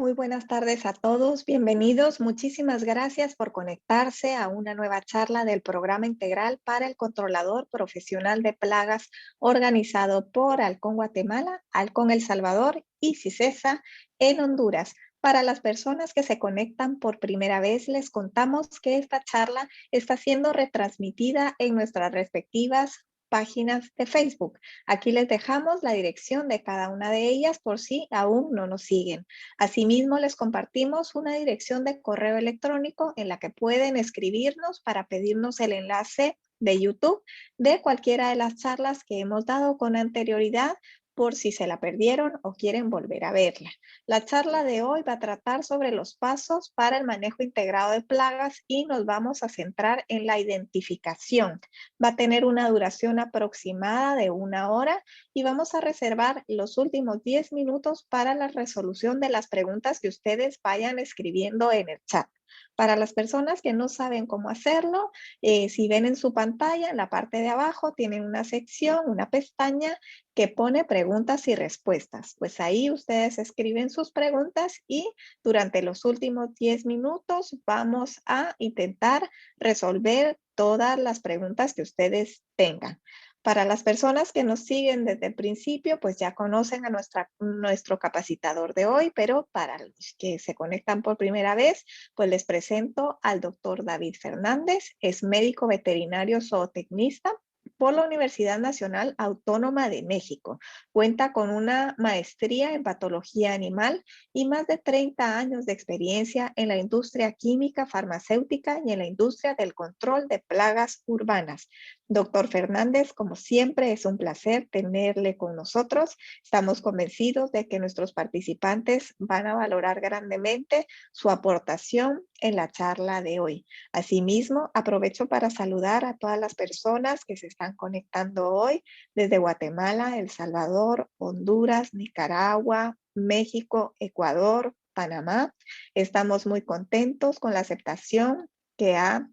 Muy buenas tardes a todos, bienvenidos. Muchísimas gracias por conectarse a una nueva charla del Programa Integral para el Controlador Profesional de Plagas organizado por Halcón Guatemala, Halcón El Salvador y CICESA en Honduras. Para las personas que se conectan por primera vez, les contamos que esta charla está siendo retransmitida en nuestras respectivas páginas de Facebook. Aquí les dejamos la dirección de cada una de ellas por si aún no nos siguen. Asimismo, les compartimos una dirección de correo electrónico en la que pueden escribirnos para pedirnos el enlace de YouTube de cualquiera de las charlas que hemos dado con anterioridad por si se la perdieron o quieren volver a verla. La charla de hoy va a tratar sobre los pasos para el manejo integrado de plagas y nos vamos a centrar en la identificación. Va a tener una duración aproximada de 1 hora y vamos a reservar los últimos 10 minutos para la resolución de las preguntas que ustedes vayan escribiendo en el chat. Para las personas que no saben cómo hacerlo, si ven en su pantalla, en la parte de abajo, tienen una sección, una pestaña que pone preguntas y respuestas. Pues ahí ustedes escriben sus preguntas y durante los últimos 10 minutos vamos a intentar resolver todas las preguntas que ustedes tengan. Para las personas que nos siguen desde el principio, pues ya conocen a nuestro capacitador de hoy, pero para los que se conectan por primera vez, pues les presento al doctor David Fernández, es médico veterinario zootecnista por la Universidad Nacional Autónoma de México. Cuenta con una maestría en patología animal y más de 30 años de experiencia en la industria química, farmacéutica y en la industria del control de plagas urbanas. Doctor Fernández, como siempre, es un placer tenerle con nosotros. Estamos convencidos de que nuestros participantes van a valorar grandemente su aportación en la charla de hoy. Asimismo, aprovecho para saludar a todas las personas que se están conectando hoy desde Guatemala, El Salvador, Honduras, Nicaragua, México, Ecuador, Panamá. Estamos muy contentos con la aceptación que ha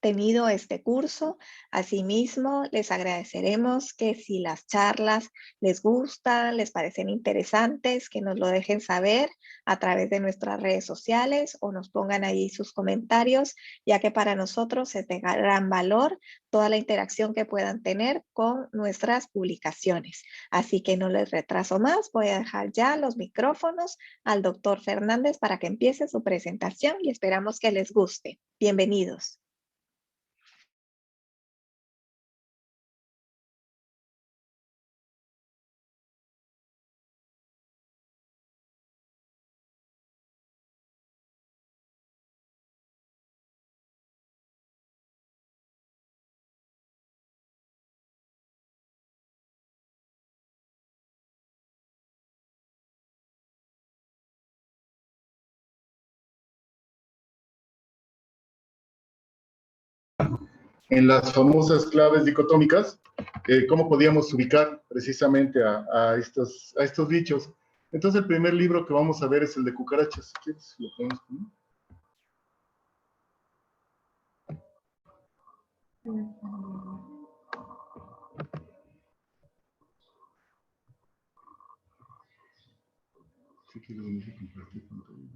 tenido este curso. Asimismo, les agradeceremos que si las charlas les gustan, les parecen interesantes, que nos lo dejen saber a través de nuestras redes sociales o nos pongan ahí sus comentarios, ya que para nosotros es de gran valor toda la interacción que puedan tener con nuestras publicaciones. Así que no les retraso más, voy a dejar ya los micrófonos al doctor Fernández para que empiece su presentación y esperamos que les guste. Bienvenidos. En las famosas claves dicotómicas, cómo podíamos ubicar precisamente a estos bichos. Entonces, el primer libro que vamos a ver es el de cucarachas. Si quieres, lo podemos poner. Si quieres, vamos a compartir pantalla.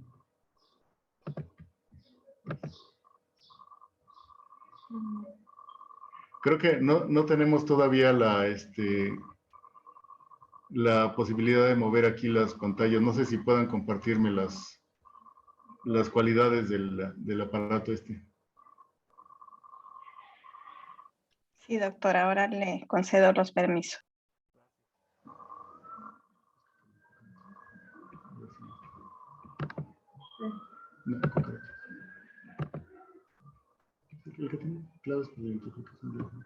Creo que no tenemos todavía la posibilidad de mover aquí las pantallas. No sé si puedan compartirme las cualidades del aparato este. Sí, doctor, ahora le concedo los permisos. No, cucarachas. El que tiene claves de identificación.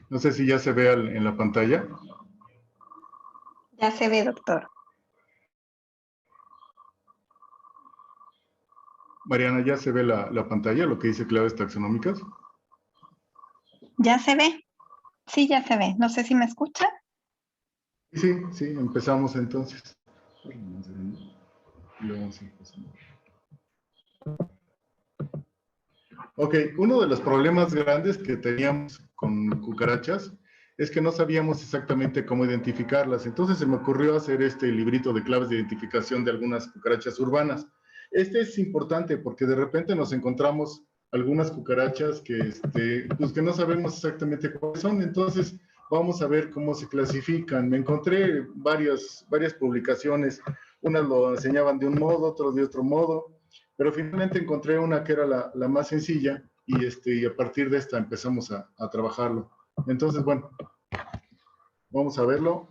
No sé si ya se ve en la pantalla. Ya se ve, doctor. Mariana, ¿ya se ve la pantalla, lo que dice claves taxonómicas? ¿Ya se ve? Sí, ya se ve. No sé si me escucha. Sí, sí, empezamos entonces. Ok, uno de los problemas grandes que teníamos con cucarachas es que no sabíamos exactamente cómo identificarlas. Entonces se me ocurrió hacer este librito de claves de identificación de algunas cucarachas urbanas. Este es importante porque de repente nos encontramos algunas cucarachas pues que no sabemos exactamente cuáles son. Entonces vamos a ver cómo se clasifican. Me encontré varias publicaciones. Unas lo enseñaban de un modo, otros de otro modo. Pero finalmente encontré una que era la más sencilla y a partir de esta empezamos a trabajarlo. Entonces, bueno, vamos a verlo,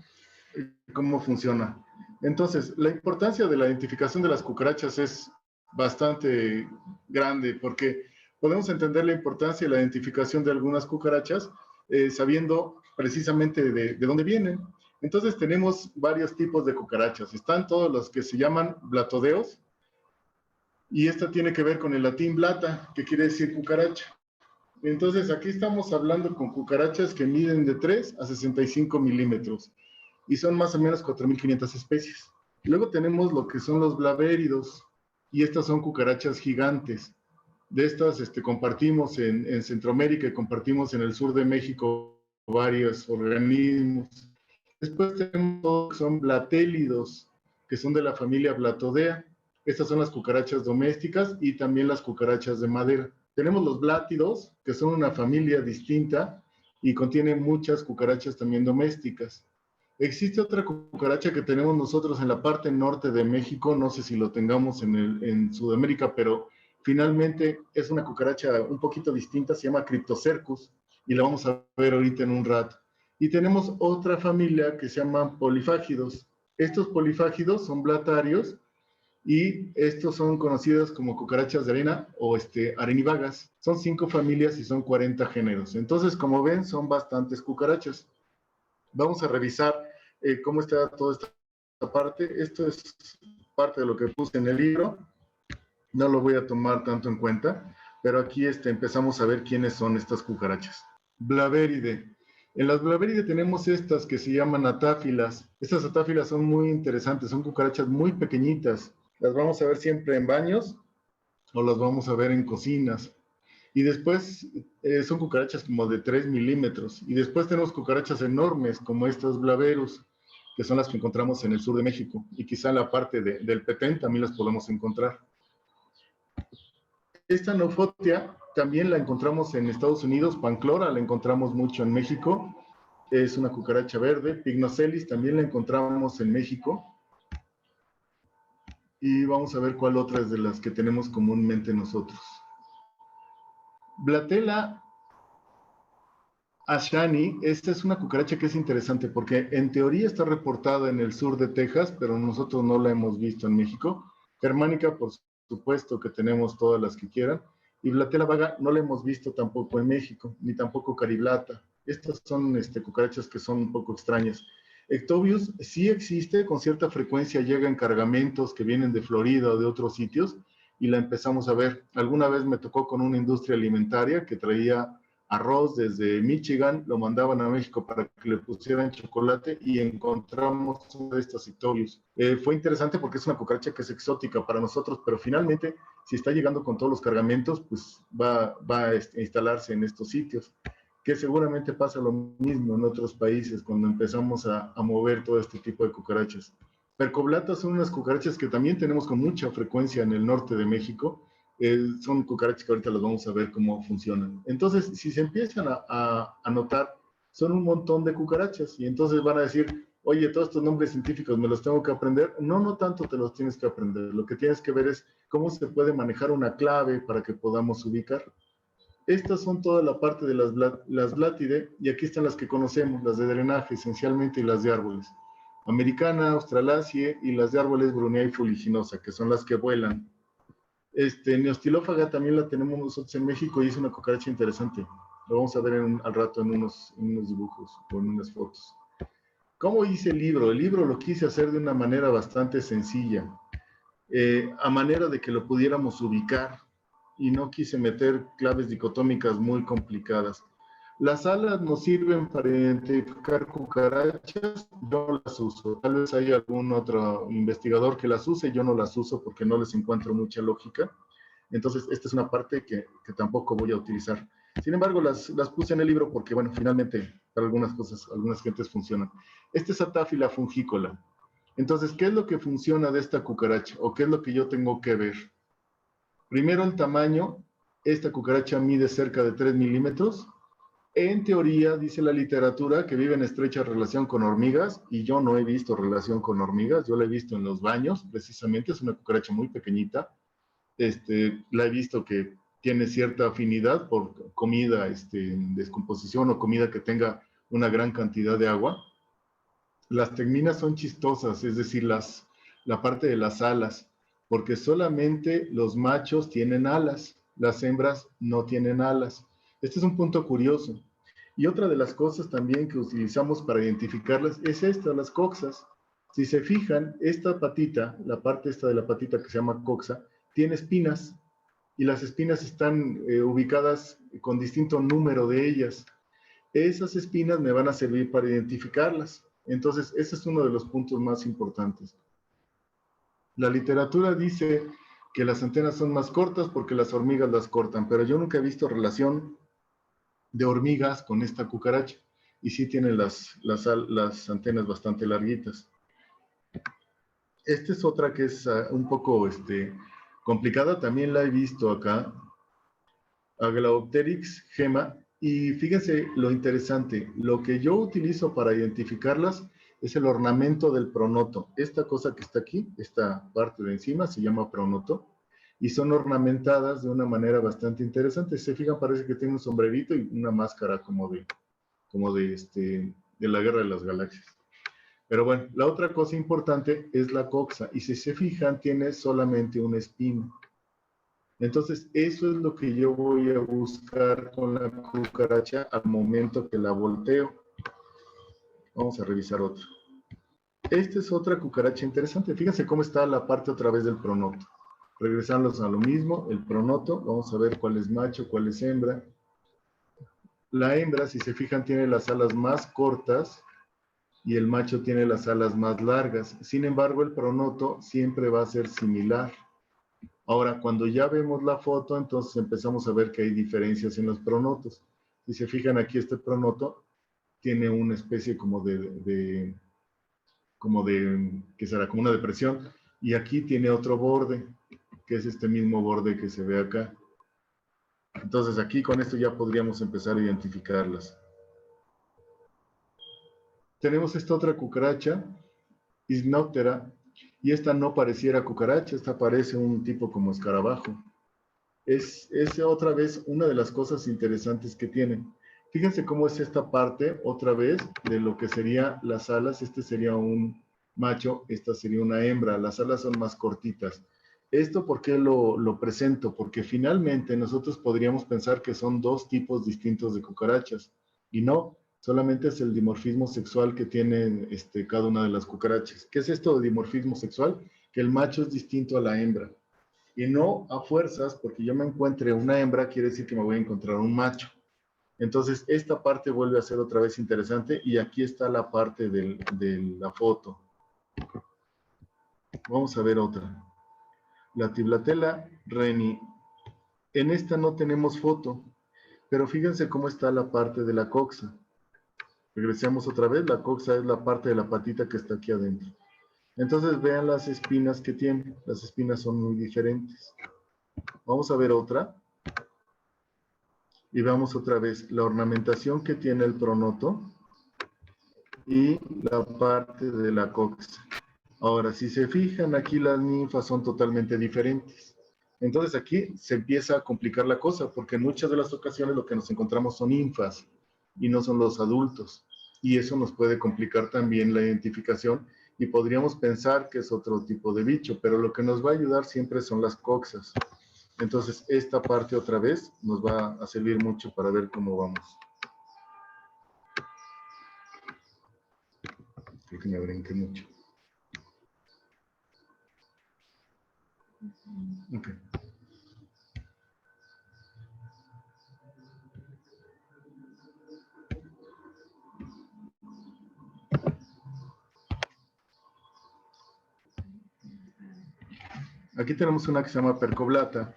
cómo funciona. Entonces, la importancia de la identificación de las cucarachas es bastante grande porque podemos entender la importancia de la identificación de algunas cucarachas sabiendo precisamente de dónde vienen. Entonces, tenemos varios tipos de cucarachas. Están todos los que se llaman blatodeos, y esta tiene que ver con el latín blata, que quiere decir cucaracha. Entonces, aquí estamos hablando con cucarachas que miden de 3 a 65 milímetros y son más o menos 4.500 especies. Luego tenemos lo que son los blavéridos, y estas son cucarachas gigantes. De estas compartimos en Centroamérica y compartimos en el sur de México varios organismos. Después tenemos todo que son blatélidos, que son de la familia Blatodea. Estas son las cucarachas domésticas y también las cucarachas de madera. Tenemos los blátidos, que son una familia distinta y contienen muchas cucarachas también domésticas. Existe otra cucaracha que tenemos nosotros en la parte norte de México, no sé si lo tengamos en Sudamérica, pero finalmente es una cucaracha un poquito distinta, se llama Cryptocercus, y la vamos a ver ahorita en un rato. Y tenemos otra familia que se llama polifágidos. Estos polifágidos son blatarios y estos son conocidos como cucarachas de arena o arenivagas. Son 5 familias y son 40 géneros. Entonces, como ven, son bastantes cucarachas. Vamos a revisar cómo está toda esta parte. Esto es parte de lo que puse en el libro. No lo voy a tomar tanto en cuenta, pero aquí empezamos a ver quiénes son estas cucarachas. Blavéride. En las Blavéride tenemos estas que se llaman atáfilas. Estas atáfilas son muy interesantes, son cucarachas muy pequeñitas. Las vamos a ver siempre en baños o las vamos a ver en cocinas. Y después son cucarachas como de 3 milímetros. Y después tenemos cucarachas enormes como estas Blaverus, que son las que encontramos en el sur de México. Y quizá en la parte del Petén también las podemos encontrar. Esta Nofotia también la encontramos en Estados Unidos, Panclora la encontramos mucho en México, es una cucaracha verde. Pygnocelis también la encontramos en México. Y vamos a ver cuál otra es de las que tenemos comúnmente nosotros. Blatella ashani, esta es una cucaracha que es interesante porque en teoría está reportada en el sur de Texas, pero nosotros no la hemos visto en México. Germánica, por supuesto que tenemos todas las que quieran. Y Blatella vaga no la hemos visto tampoco en México, ni tampoco cariblata. Estas son cucarachas que son un poco extrañas. Ectobius sí existe, con cierta frecuencia llega en cargamentos que vienen de Florida o de otros sitios y la empezamos a ver. Alguna vez me tocó con una industria alimentaria que traía arroz desde Michigan, lo mandaban a México para que le pusieran chocolate y encontramos uno de estos Ictobius. Fue interesante porque es una cucaracha que es exótica para nosotros, pero finalmente, si está llegando con todos los cargamentos, pues va a instalarse en estos sitios, que seguramente pasa lo mismo en otros países cuando empezamos a mover todo este tipo de cucarachas. Percoblatas son unas cucarachas que también tenemos con mucha frecuencia en el norte de México. Son cucarachas que ahorita las vamos a ver cómo funcionan. Entonces, si se empiezan a notar, son un montón de cucarachas y entonces van a decir, oye, todos estos nombres científicos me los tengo que aprender. No, no tanto te los tienes que aprender. Lo que tienes que ver es cómo se puede manejar una clave para que podamos ubicar. Estas son toda la parte de las Blattidae y aquí están las que conocemos, las de drenaje esencialmente y las de árboles. Americana, Australaceae y las de árboles Brunei fuliginosa, que son las que vuelan. Neostilófaga también la tenemos nosotros en México y es una cucaracha interesante. Lo vamos a ver al rato en unos dibujos o en unas fotos. ¿Cómo hice el libro? El libro lo quise hacer de una manera bastante sencilla, a manera de que lo pudiéramos ubicar y no quise meter claves dicotómicas muy complicadas. Las alas nos sirven para identificar cucarachas, yo no las uso. Tal vez hay algún otro investigador que las use, yo no las uso porque no les encuentro mucha lógica. Entonces, esta es una parte que tampoco voy a utilizar. Sin embargo, las puse en el libro porque, bueno, finalmente, para algunas cosas, algunas gentes funcionan. Esta es Atáfila fungícola. Entonces, ¿qué es lo que funciona de esta cucaracha? ¿O qué es lo que yo tengo que ver? Primero, el tamaño. Esta cucaracha mide cerca de 3 milímetros. En teoría, dice la literatura, que vive en estrecha relación con hormigas, y yo no he visto relación con hormigas, yo la he visto en los baños, precisamente, es una cucaracha muy pequeñita. La he visto que tiene cierta afinidad por comida en descomposición o comida que tenga una gran cantidad de agua. Las tegminas son chistosas, es decir, la parte de las alas, porque solamente los machos tienen alas, las hembras no tienen alas. Este es un punto curioso. Y otra de las cosas también que utilizamos para identificarlas es esta, las coxas. Si se fijan, esta patita, la parte esta de la patita que se llama coxa, tiene espinas y las espinas están ubicadas con distinto número de ellas. Esas espinas me van a servir para identificarlas. Entonces, ese es uno de los puntos más importantes. La literatura dice que las antenas son más cortas porque las hormigas las cortan, pero yo nunca he visto relación de hormigas con esta cucaracha. Y sí tienen las antenas bastante larguitas. Esta es otra que es un poco complicada, también la he visto acá, Aglaopteryx gema, y fíjense lo interesante, lo que yo utilizo para identificarlas es el ornamento del pronoto. Esta cosa que está aquí, esta parte de encima, se llama pronoto, y son ornamentadas de una manera bastante interesante. Si se fijan, parece que tiene un sombrerito y una máscara de la Guerra de las Galaxias. Pero bueno, la otra cosa importante es la coxa, y si se fijan, tiene solamente un espino. Entonces, eso es lo que yo voy a buscar con la cucaracha al momento que la volteo. Vamos a revisar otro. Esta es otra cucaracha interesante. Fíjense cómo está la parte otra vez del pronoto. Regresamos a lo mismo, el pronoto. Vamos a ver cuál es macho, cuál es hembra. La hembra, si se fijan, tiene las alas más cortas y el macho tiene las alas más largas. Sin embargo, el pronoto siempre va a ser similar. Ahora, cuando ya vemos la foto, entonces empezamos a ver que hay diferencias en los pronotos. Si se fijan aquí, este pronoto tiene una especie ¿qué será? Como una depresión. Y aquí tiene otro borde, que es este mismo borde que se ve acá. Entonces aquí con esto ya podríamos empezar a identificarlas. Tenemos esta otra cucaracha, Isnoptera, y esta no pareciera cucaracha, esta parece un tipo como escarabajo. Es otra vez una de las cosas interesantes que tienen. Fíjense cómo es esta parte, otra vez, de lo que serían las alas. Este sería un macho, esta sería una hembra. Las alas son más cortitas. ¿Esto por qué lo presento? Porque finalmente nosotros podríamos pensar que son dos tipos distintos de cucarachas. Y no, solamente es el dimorfismo sexual que tienen cada una de las cucarachas. ¿Qué es esto de dimorfismo sexual? Que el macho es distinto a la hembra. Y no a fuerzas, porque yo me encuentre una hembra, quiere decir que me voy a encontrar un macho. Entonces, esta parte vuelve a ser otra vez interesante y aquí está la parte de la foto. Vamos a ver otra. La Tiblatella reni. En esta no tenemos foto, pero fíjense cómo está la parte de la coxa. Regresemos otra vez, la coxa es la parte de la patita que está aquí adentro. Entonces vean las espinas que tiene, las espinas son muy diferentes. Vamos a ver otra. Y veamos otra vez la ornamentación que tiene el pronoto y la parte de la coxa. Ahora, si se fijan, aquí las ninfas son totalmente diferentes. Entonces aquí se empieza a complicar la cosa, porque en muchas de las ocasiones lo que nos encontramos son ninfas y no son los adultos. Y eso nos puede complicar también la identificación y podríamos pensar que es otro tipo de bicho, pero lo que nos va a ayudar siempre son las coxas. Entonces, esta parte otra vez nos va a servir mucho para ver cómo vamos. Creo que me brinqué mucho. Ok. Aquí tenemos una que se llama percoblata.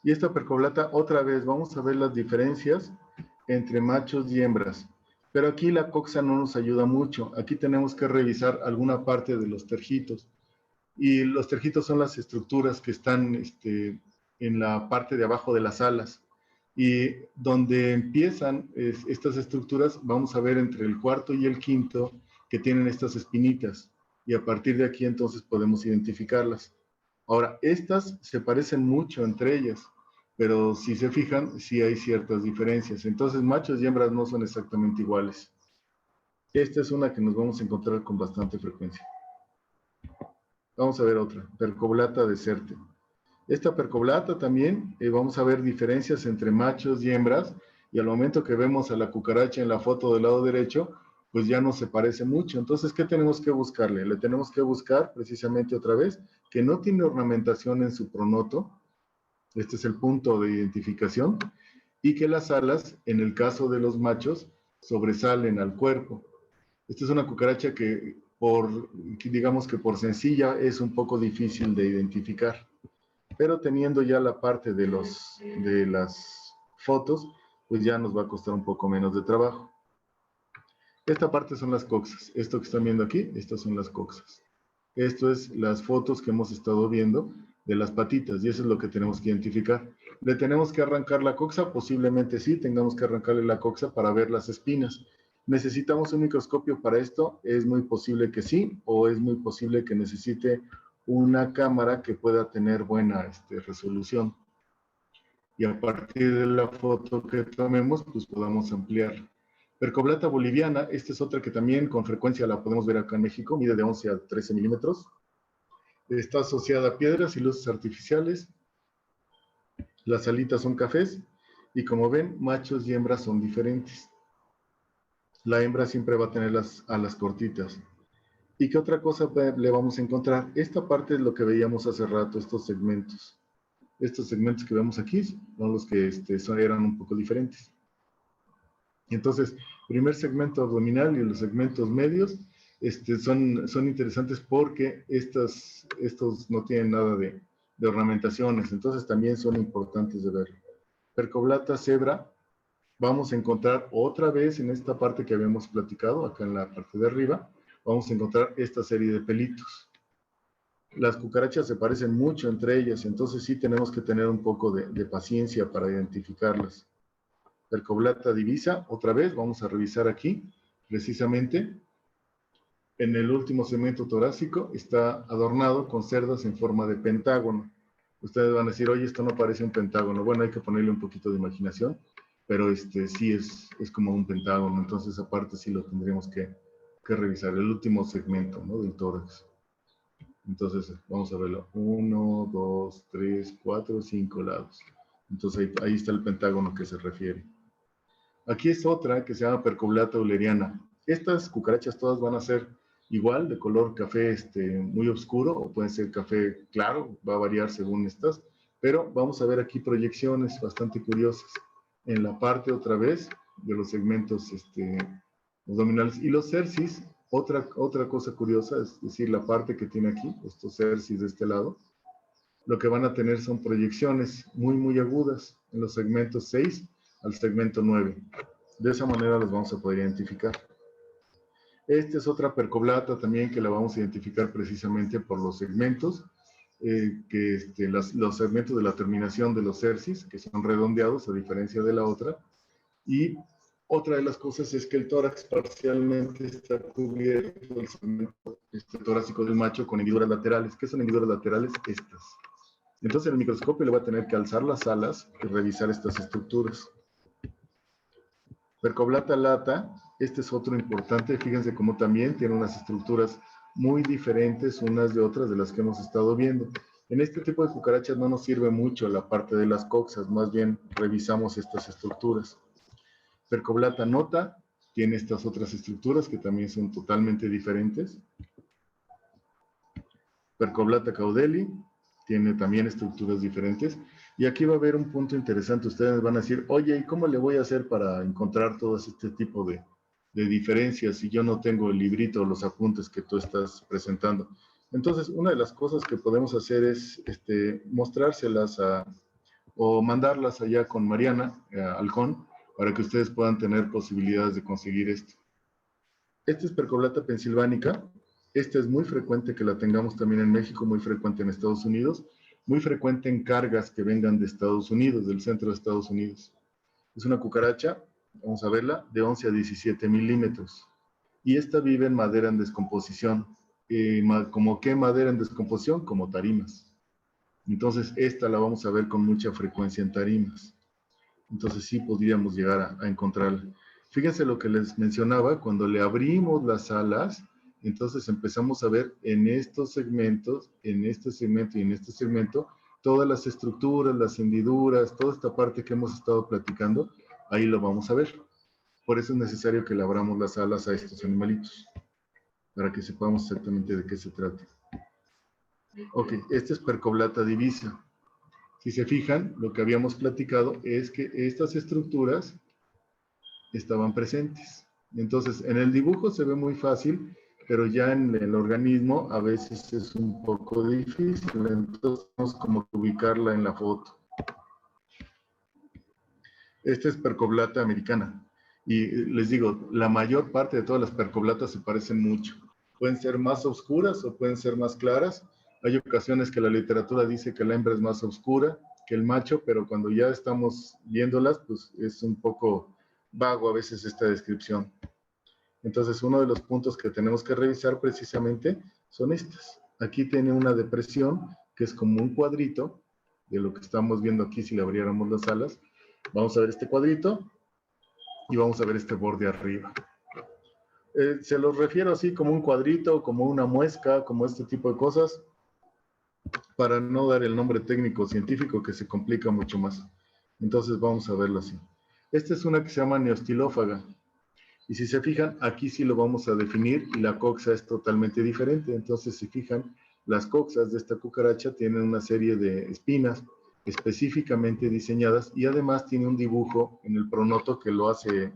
Y esta percoblata, otra vez, vamos a ver las diferencias entre machos y hembras. Pero aquí la coxa no nos ayuda mucho. Aquí tenemos que revisar alguna parte de los tergitos. Y los tergitos son las estructuras que están en la parte de abajo de las alas. Y donde empiezan estas estructuras, vamos a ver entre el cuarto y el quinto que tienen estas espinitas. Y a partir de aquí entonces podemos identificarlas. Ahora, estas se parecen mucho entre ellas, pero si se fijan, sí hay ciertas diferencias. Entonces, machos y hembras no son exactamente iguales. Esta es una que nos vamos a encontrar con bastante frecuencia. Vamos a ver otra, percoblata deserte. Esta percoblata también, vamos a ver diferencias entre machos y hembras, y al momento que vemos a la cucaracha en la foto del lado derecho, pues ya no se parece mucho. Entonces, ¿qué tenemos que buscarle? Le tenemos que buscar precisamente otra vez que no tiene ornamentación en su pronoto, este es el punto de identificación, y que las alas, en el caso de los machos, sobresalen al cuerpo. Esta es una cucaracha que, digamos que por sencilla, es un poco difícil de identificar. Pero teniendo ya la parte de las fotos, pues ya nos va a costar un poco menos de trabajo. Esta parte son las coxas. Esto que están viendo aquí, estas son las coxas. Esto es las fotos que hemos estado viendo de las patitas, y eso es lo que tenemos que identificar. ¿Le tenemos que arrancar la coxa? Posiblemente sí, tengamos que arrancarle la coxa para ver las espinas. ¿Necesitamos un microscopio para esto? Es muy posible que sí, o es muy posible que necesite una cámara que pueda tener buena resolución. Y a partir de la foto que tomemos, pues podamos ampliar. Percoblata boliviana, esta es otra que también con frecuencia la podemos ver acá en México, mide de 11 a 13 milímetros. Está asociada a piedras y luces artificiales. Las alitas son cafés y como ven, machos y hembras son diferentes. La hembra siempre va a tener las alas cortitas. ¿Y qué otra cosa le vamos a encontrar? Esta parte es lo que veíamos hace rato, estos segmentos. Estos segmentos que vemos aquí son los que eran un poco diferentes. Entonces, primer segmento abdominal y los segmentos medios son interesantes porque estos no tienen nada de ornamentaciones, entonces también son importantes de ver. Percoblata cebra, vamos a encontrar otra vez en esta parte que habíamos platicado, acá en la parte de arriba, vamos a encontrar esta serie de pelitos. Las cucarachas se parecen mucho entre ellas, entonces sí tenemos que tener un poco de paciencia para identificarlas. Percoblata divisa, otra vez, vamos a revisar aquí, precisamente, en el último segmento torácico está adornado con cerdas en forma de pentágono. Ustedes van a decir, oye, esto no parece un pentágono. Bueno, hay que ponerle un poquito de imaginación, pero sí es como un pentágono, entonces aparte sí lo tendríamos que revisar, el último segmento, ¿no?, del tórax. Entonces, vamos a verlo. 1, 2, 3, 4, 5 lados. Entonces, ahí está el pentágono que se refiere. Aquí es otra que se llama percoblata euleriana. Estas cucarachas todas van a ser igual, de color café muy oscuro, o pueden ser café claro, va a variar según estas, pero vamos a ver aquí proyecciones bastante curiosas. En la parte otra vez de los segmentos abdominales. Y los cercis, otra cosa curiosa, es decir, la parte que tiene aquí, estos cercis de este lado, lo que van a tener son proyecciones muy, muy agudas en los segmentos 6 al segmento 9. De esa manera los vamos a poder identificar. Esta es otra percoblata también que la vamos a identificar precisamente por los segmentos, los segmentos de la terminación de los cercis, que son redondeados a diferencia de la otra. Y otra de las cosas es que el tórax parcialmente está cubierto, el segmento torácico del macho, con hendiduras laterales. ¿Qué son hendiduras laterales? Estas. Entonces, en el microscopio le va a tener que alzar las alas y revisar estas estructuras. Percoblata lata, este es otro importante. Fíjense cómo también tiene unas estructuras muy diferentes unas de otras de las que hemos estado viendo. En este tipo de cucarachas no nos sirve mucho la parte de las coxas, más bien revisamos estas estructuras. Percoblata nota tiene estas otras estructuras que también son totalmente diferentes. Percoblata caudeli tiene también estructuras diferentes. Y aquí va a haber un punto interesante. Ustedes van a decir, oye, ¿y cómo le voy a hacer para encontrar todo este tipo de diferencias si yo no tengo el librito o los apuntes que tú estás presentando? Entonces, una de las cosas que podemos hacer es mostrárselas o mandarlas allá con Mariana Halcón para que ustedes puedan tener posibilidades de conseguir esto. Esta es Percoblata pensilvánica. Esta es muy frecuente que la tengamos también en México, muy frecuente en Estados Unidos, muy frecuente en cargas que vengan de Estados Unidos, del centro de Estados Unidos. Es una cucaracha, vamos a verla, de 11 a 17 milímetros. Y esta vive en madera en descomposición. ¿Como qué madera en descomposición? Como tarimas. Entonces, esta la vamos a ver con mucha frecuencia en tarimas. Entonces, sí podríamos llegar a encontrarla. Fíjense lo que les mencionaba, cuando le abrimos las alas, entonces empezamos a ver en estos segmentos, en este segmento y en este segmento, todas las estructuras, las hendiduras, toda esta parte que hemos estado platicando, ahí lo vamos a ver. Por eso es necesario que le abramos las alas a estos animalitos, para que sepamos exactamente de qué se trata. Ok, esta es Percoblata divisa. Si se fijan, lo que habíamos platicado es que estas estructuras estaban presentes. Entonces, en el dibujo se ve muy fácil, pero ya en el organismo a veces es un poco difícil. Entonces, tenemos como que ubicarla en la foto. Esta es Percoblata americana. Y les digo, la mayor parte de todas las percoblatas se parecen mucho. Pueden ser más oscuras o pueden ser más claras. Hay ocasiones que la literatura dice que la hembra es más oscura que el macho, pero cuando ya estamos viéndolas, pues es un poco vago a veces esta descripción. Entonces, uno de los puntos que tenemos que revisar precisamente son estas. Aquí tiene una depresión que es como un cuadrito de lo que estamos viendo aquí si le abriéramos las alas. Vamos a ver este cuadrito y vamos a ver este borde arriba. Se los refiero así como un cuadrito, como una muesca, como este tipo de cosas, para no dar el nombre técnico científico que se complica mucho más. Entonces vamos a verlo así. Esta es una que se llama neostilófaga. Y si se fijan, aquí sí lo vamos a definir y la coxa es totalmente diferente. Entonces, si fijan, las coxas de esta cucaracha tienen una serie de espinas específicamente diseñadas y además tiene un dibujo en el pronoto que lo hace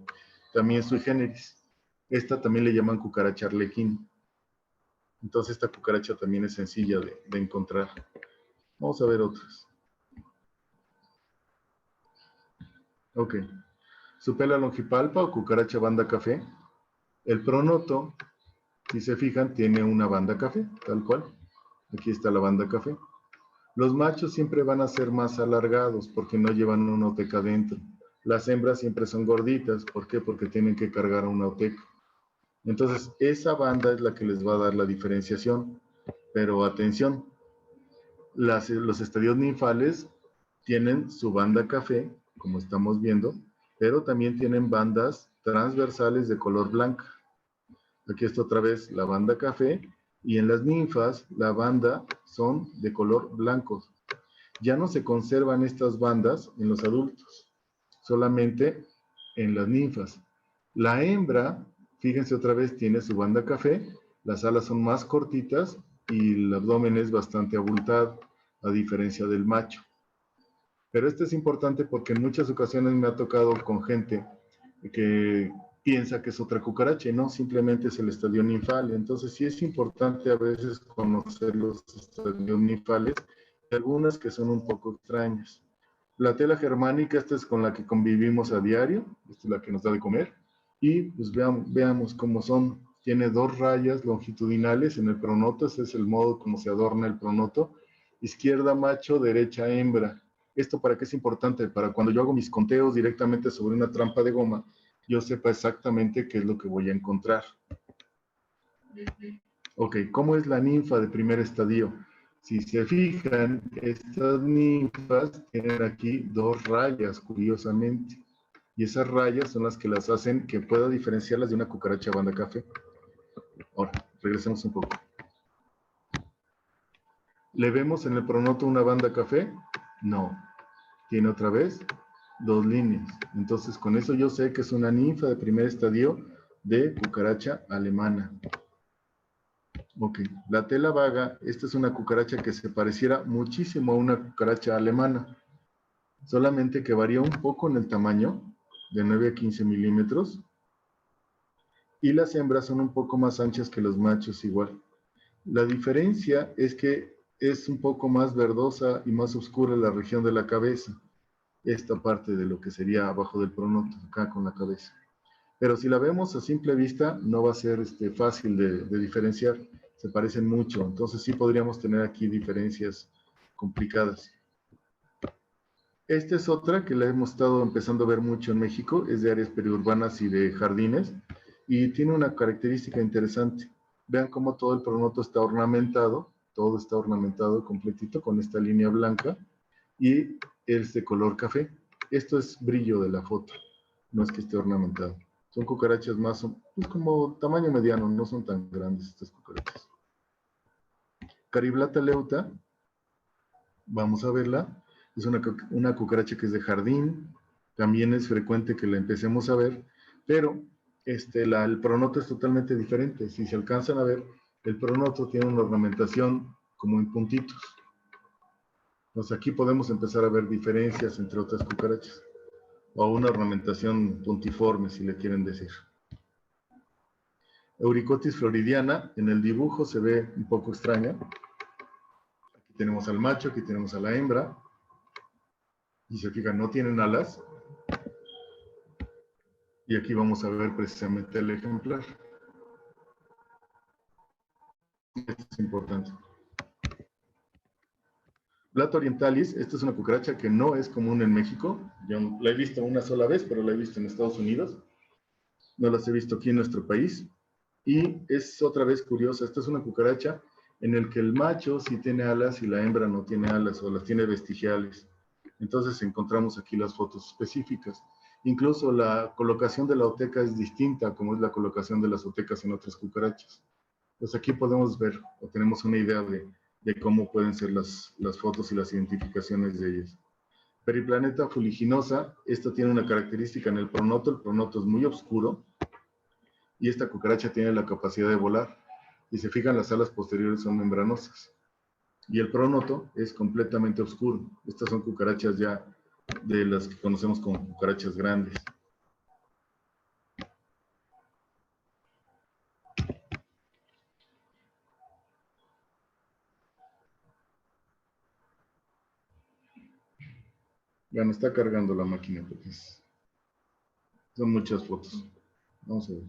también sui generis. Esta también le llaman cucaracha arlequín. Entonces, esta cucaracha también es sencilla de encontrar. Vamos a ver otras. Ok. Supela longipalpa o cucaracha banda café. El pronoto, si se fijan, tiene una banda café, tal cual. Aquí está la banda café. Los machos siempre van a ser más alargados porque no llevan una oteca dentro. Las hembras siempre son gorditas. ¿Por qué? Porque tienen que cargar una oteca. Entonces, esa banda es la que les va a dar la diferenciación. Pero atención, los estadios ninfales tienen su banda café, como estamos viendo, pero también tienen bandas transversales de color blanca. Aquí está otra vez la banda café, y en las ninfas la banda son de color blanco. Ya no se conservan estas bandas en los adultos, solamente en las ninfas. La hembra, fíjense otra vez, tiene su banda café, las alas son más cortitas y el abdomen es bastante abultado, a diferencia del macho. Pero esto es importante porque en muchas ocasiones me ha tocado con gente que piensa que es otra cucaracha y no, simplemente es el estadio ninfal. Entonces sí es importante a veces conocer los estadios ninfales, algunas que son un poco extrañas. La tela germánica, esta es con la que convivimos a diario, esta es la que nos da de comer, y pues veamos cómo son. Tiene 2 rayas longitudinales en el pronoto, ese es el modo como se adorna el pronoto. Izquierda macho, derecha hembra. ¿Esto para qué es importante? Para cuando yo hago mis conteos directamente sobre una trampa de goma, yo sepa exactamente qué es lo que voy a encontrar. Ok, ¿cómo es la ninfa de primer estadio? Si se fijan, estas ninfas tienen aquí 2 rayas, curiosamente. Y esas rayas son las que las hacen que pueda diferenciarlas de una cucaracha banda café. Ahora, regresemos un poco. ¿Le vemos en el pronoto una banda café? No. Tiene otra vez 2 líneas. Entonces, con eso yo sé que es una ninfa de primer estadio de cucaracha alemana. Ok, la tela vaga, esta es una cucaracha que se pareciera muchísimo a una cucaracha alemana, solamente que varía un poco en el tamaño, de 9 a 15 milímetros, y las hembras son un poco más anchas que los machos igual. La diferencia es que es un poco más verdosa y más oscura la región de la cabeza, esta parte de lo que sería abajo del pronoto, acá con la cabeza. Pero si la vemos a simple vista, no va a ser fácil de diferenciar, se parecen mucho, entonces sí podríamos tener aquí diferencias complicadas. Esta es otra que la hemos estado empezando a ver mucho en México, es de áreas periurbanas y de jardines, y tiene una característica interesante. Vean cómo todo el pronoto está ornamentado, todo está ornamentado completito con esta línea blanca, y es de color café. Esto es brillo de la foto, no es que esté ornamentado. Son cucarachas más, pues como tamaño mediano, no son tan grandes estas cucarachas. Cariblata leuta, vamos a verla, es una cucaracha que es de jardín, también es frecuente que la empecemos a ver, pero el pronoto es totalmente diferente. Si se alcanzan a ver, el pronoto tiene una ornamentación como en puntitos. Entonces aquí podemos empezar a ver diferencias entre otras cucarachas, o una ornamentación puntiforme, si le quieren decir. Euricotis floridiana, en el dibujo se ve un poco extraña. Aquí tenemos al macho, aquí tenemos a la hembra. Y se fijan, no tienen alas. Y aquí vamos a ver precisamente el ejemplar. Esto es importante. Plata orientalis, esta es una cucaracha que no es común en México. Yo la he visto una sola vez, pero la he visto en Estados Unidos. No las he visto aquí en nuestro país. Y es otra vez curiosa, esta es una cucaracha en el que el macho sí tiene alas y la hembra no tiene alas o las tiene vestigiales. Entonces encontramos aquí las fotos específicas. Incluso la colocación de la oteca es distinta como es la colocación de las otecas en otras cucarachas. Pues aquí podemos ver o tenemos una idea de cómo pueden ser las fotos y las identificaciones de ellas. Periplaneta fuliginosa, esta tiene una característica en el pronoto es muy oscuro y esta cucaracha tiene la capacidad de volar. Y se fijan, las alas posteriores son membranosas. Y el pronoto es completamente oscuro. Estas son cucarachas ya de las que conocemos como cucarachas grandes. Ya me está cargando la máquina porque son muchas fotos. Vamos a ver.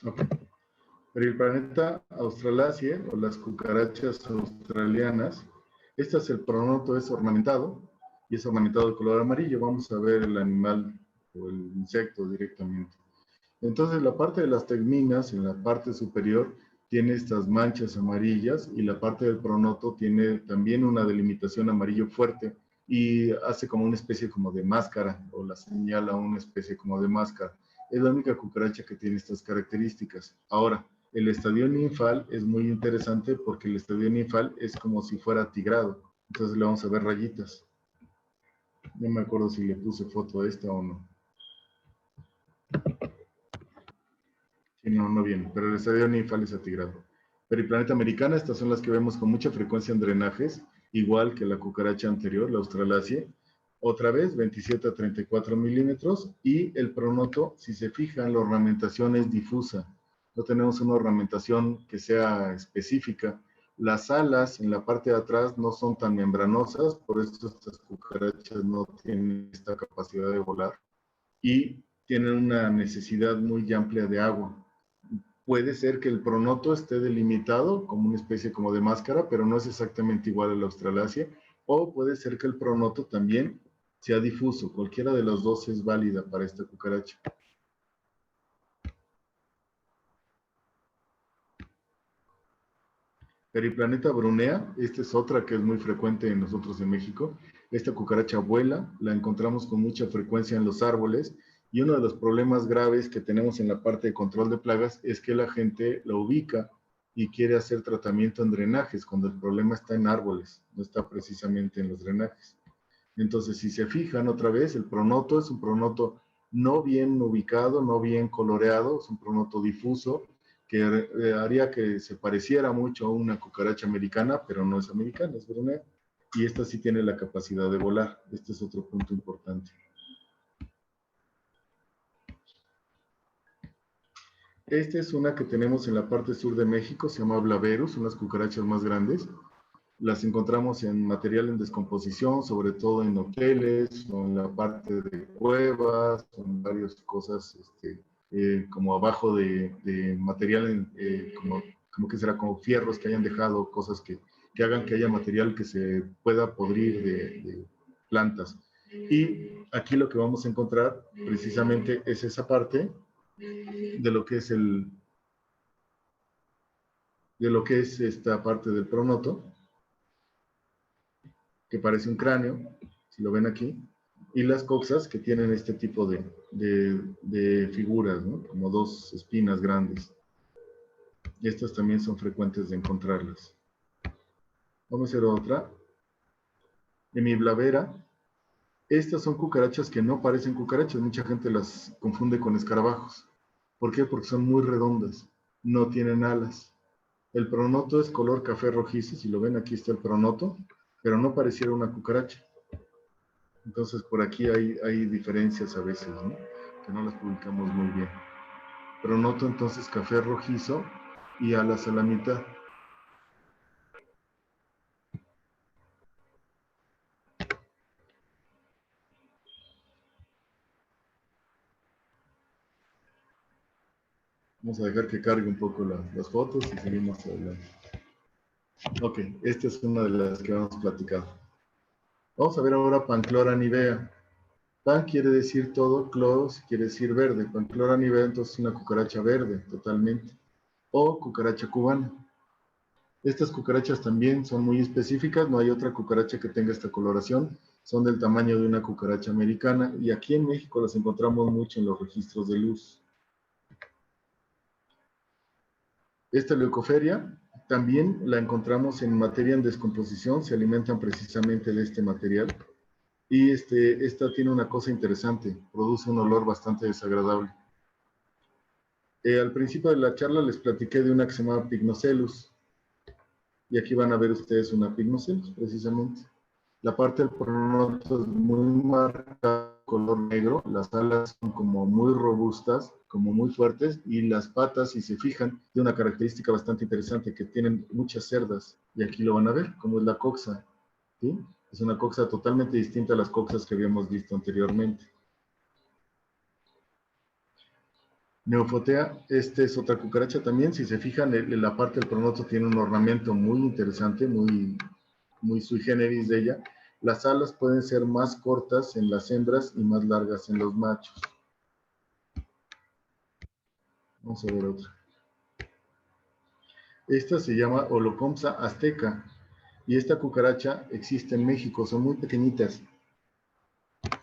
Ok. Periplaneta australaceae o las cucarachas australianas. El pronoto es ornamentado y es ornamentado de color amarillo. Vamos a ver el animal o el insecto directamente. Entonces la parte de las tegminas en la parte superior tiene estas manchas amarillas y la parte del pronoto tiene también una delimitación amarillo fuerte y hace como una especie como de máscara o la señala una especie como de máscara. Es la única cucaracha que tiene estas características. Ahora, el estadio ninfal es muy interesante porque el estadio ninfal es como si fuera tigrado. Entonces le vamos a ver rayitas. No me acuerdo si le puse foto a esta o no. Sí, no, no viene, pero el estadio ninfal es atigrado. Periplaneta americana, estas son las que vemos con mucha frecuencia en drenajes, igual que la cucaracha anterior, la australaceae. Otra vez, 27 a 34 milímetros, y el pronoto, si se fijan, la ornamentación es difusa. No tenemos una ornamentación que sea específica. Las alas en la parte de atrás no son tan membranosas, por eso estas cucarachas no tienen esta capacidad de volar, y tienen una necesidad muy amplia de agua. Puede ser que el pronoto esté delimitado como una especie como de máscara, pero no es exactamente igual a la australaceae, o puede ser que el pronoto también sea difuso. Cualquiera de las dos es válida para esta cucaracha. Periplaneta brunea, esta es otra que es muy frecuente en nosotros en México. Esta cucaracha vuela, la encontramos con mucha frecuencia en los árboles Y uno de los problemas graves que tenemos en la parte de control de plagas es que la gente la ubica y quiere hacer tratamiento en drenajes, cuando el problema está en árboles, no está precisamente en los drenajes. Entonces, si se fijan otra vez, el pronoto es un pronoto no bien ubicado, no bien coloreado, es un pronoto difuso, que haría que se pareciera mucho a una cucaracha americana, pero no es americana, es brunette. Y esta sí tiene la capacidad de volar. Este es otro punto importante. Esta es una que tenemos en la parte sur de México, se llama Blaverus, unas cucarachas más grandes. Las encontramos en material en descomposición, sobre todo en hoteles, o en la parte de cuevas, o en varias cosas, como abajo de material, como que será como fierros que hayan dejado, cosas que hagan que haya material que se pueda podrir de plantas. Y aquí lo que vamos a encontrar precisamente es esa parte de lo que es esta parte del pronoto, que parece un cráneo, si lo ven aquí, y las coxas que tienen este tipo de figuras, ¿no? Como dos espinas grandes. Y estas también son frecuentes de encontrarlas. Vamos a hacer otra. Hemiblavera. Estas son cucarachas que no parecen cucarachas. Mucha gente las confunde con escarabajos. ¿Por qué? Porque son muy redondas. No tienen alas. El pronoto es color café rojizo. Si lo ven, aquí está el pronoto. Pero no pareciera una cucaracha. Entonces, por aquí hay diferencias a veces, ¿no? Que no las publicamos muy bien. Pronoto entonces café rojizo y alas a la mitad. Vamos a dejar que cargue un poco las fotos y seguimos adelante. Ok, esta es una de las que vamos a platicar. Vamos a ver ahora Panclora nivea. Pan quiere decir todo, cloro quiere decir verde. Panclora nivea entonces es una cucaracha verde, totalmente. O cucaracha cubana. Estas cucarachas también son muy específicas, no hay otra cucaracha que tenga esta coloración, son del tamaño de una cucaracha americana y aquí en México las encontramos mucho en los registros de luz. Esta leucoferia también la encontramos en materia en descomposición, se alimentan precisamente de este material y esta tiene una cosa interesante, produce un olor bastante desagradable. Al principio de la charla les platiqué de una que se llama Pycnocelus. Y aquí van a ver ustedes una Pycnocelus, precisamente. La parte del pronoto es muy marcada, color negro. Las alas son como muy robustas, como muy fuertes. Y las patas, si se fijan, tiene una característica bastante interesante, que tienen muchas cerdas. Y aquí lo van a ver, como es la coxa. ¿Sí? Es una coxa totalmente distinta a las coxas que habíamos visto anteriormente. Neofotea, esta es otra cucaracha también. Si se fijan, la parte del pronoto tiene un ornamento muy interesante, muy sui generis de ella. Las alas pueden ser más cortas en las hembras y más largas en los machos. Vamos a ver otra. Esta se llama Holocomsa azteca y esta cucaracha existe en México, son muy pequeñitas.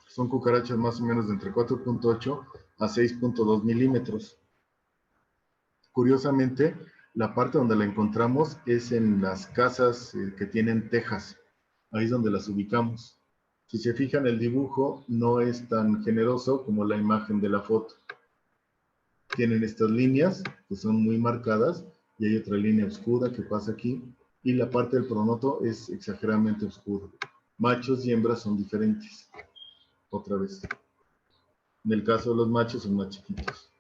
Son cucarachas más o menos de entre 4.8 a 6.2 milímetros. Curiosamente, la parte donde la encontramos es en las casas que tienen tejas. Ahí es donde las ubicamos. Si se fijan, el dibujo no es tan generoso como la imagen de la foto. Tienen estas líneas que son muy marcadas y hay otra línea oscura que pasa aquí y la parte del pronoto es exageradamente oscuro. Machos y hembras son diferentes. Otra vez. En el caso de los machos son más chiquitos.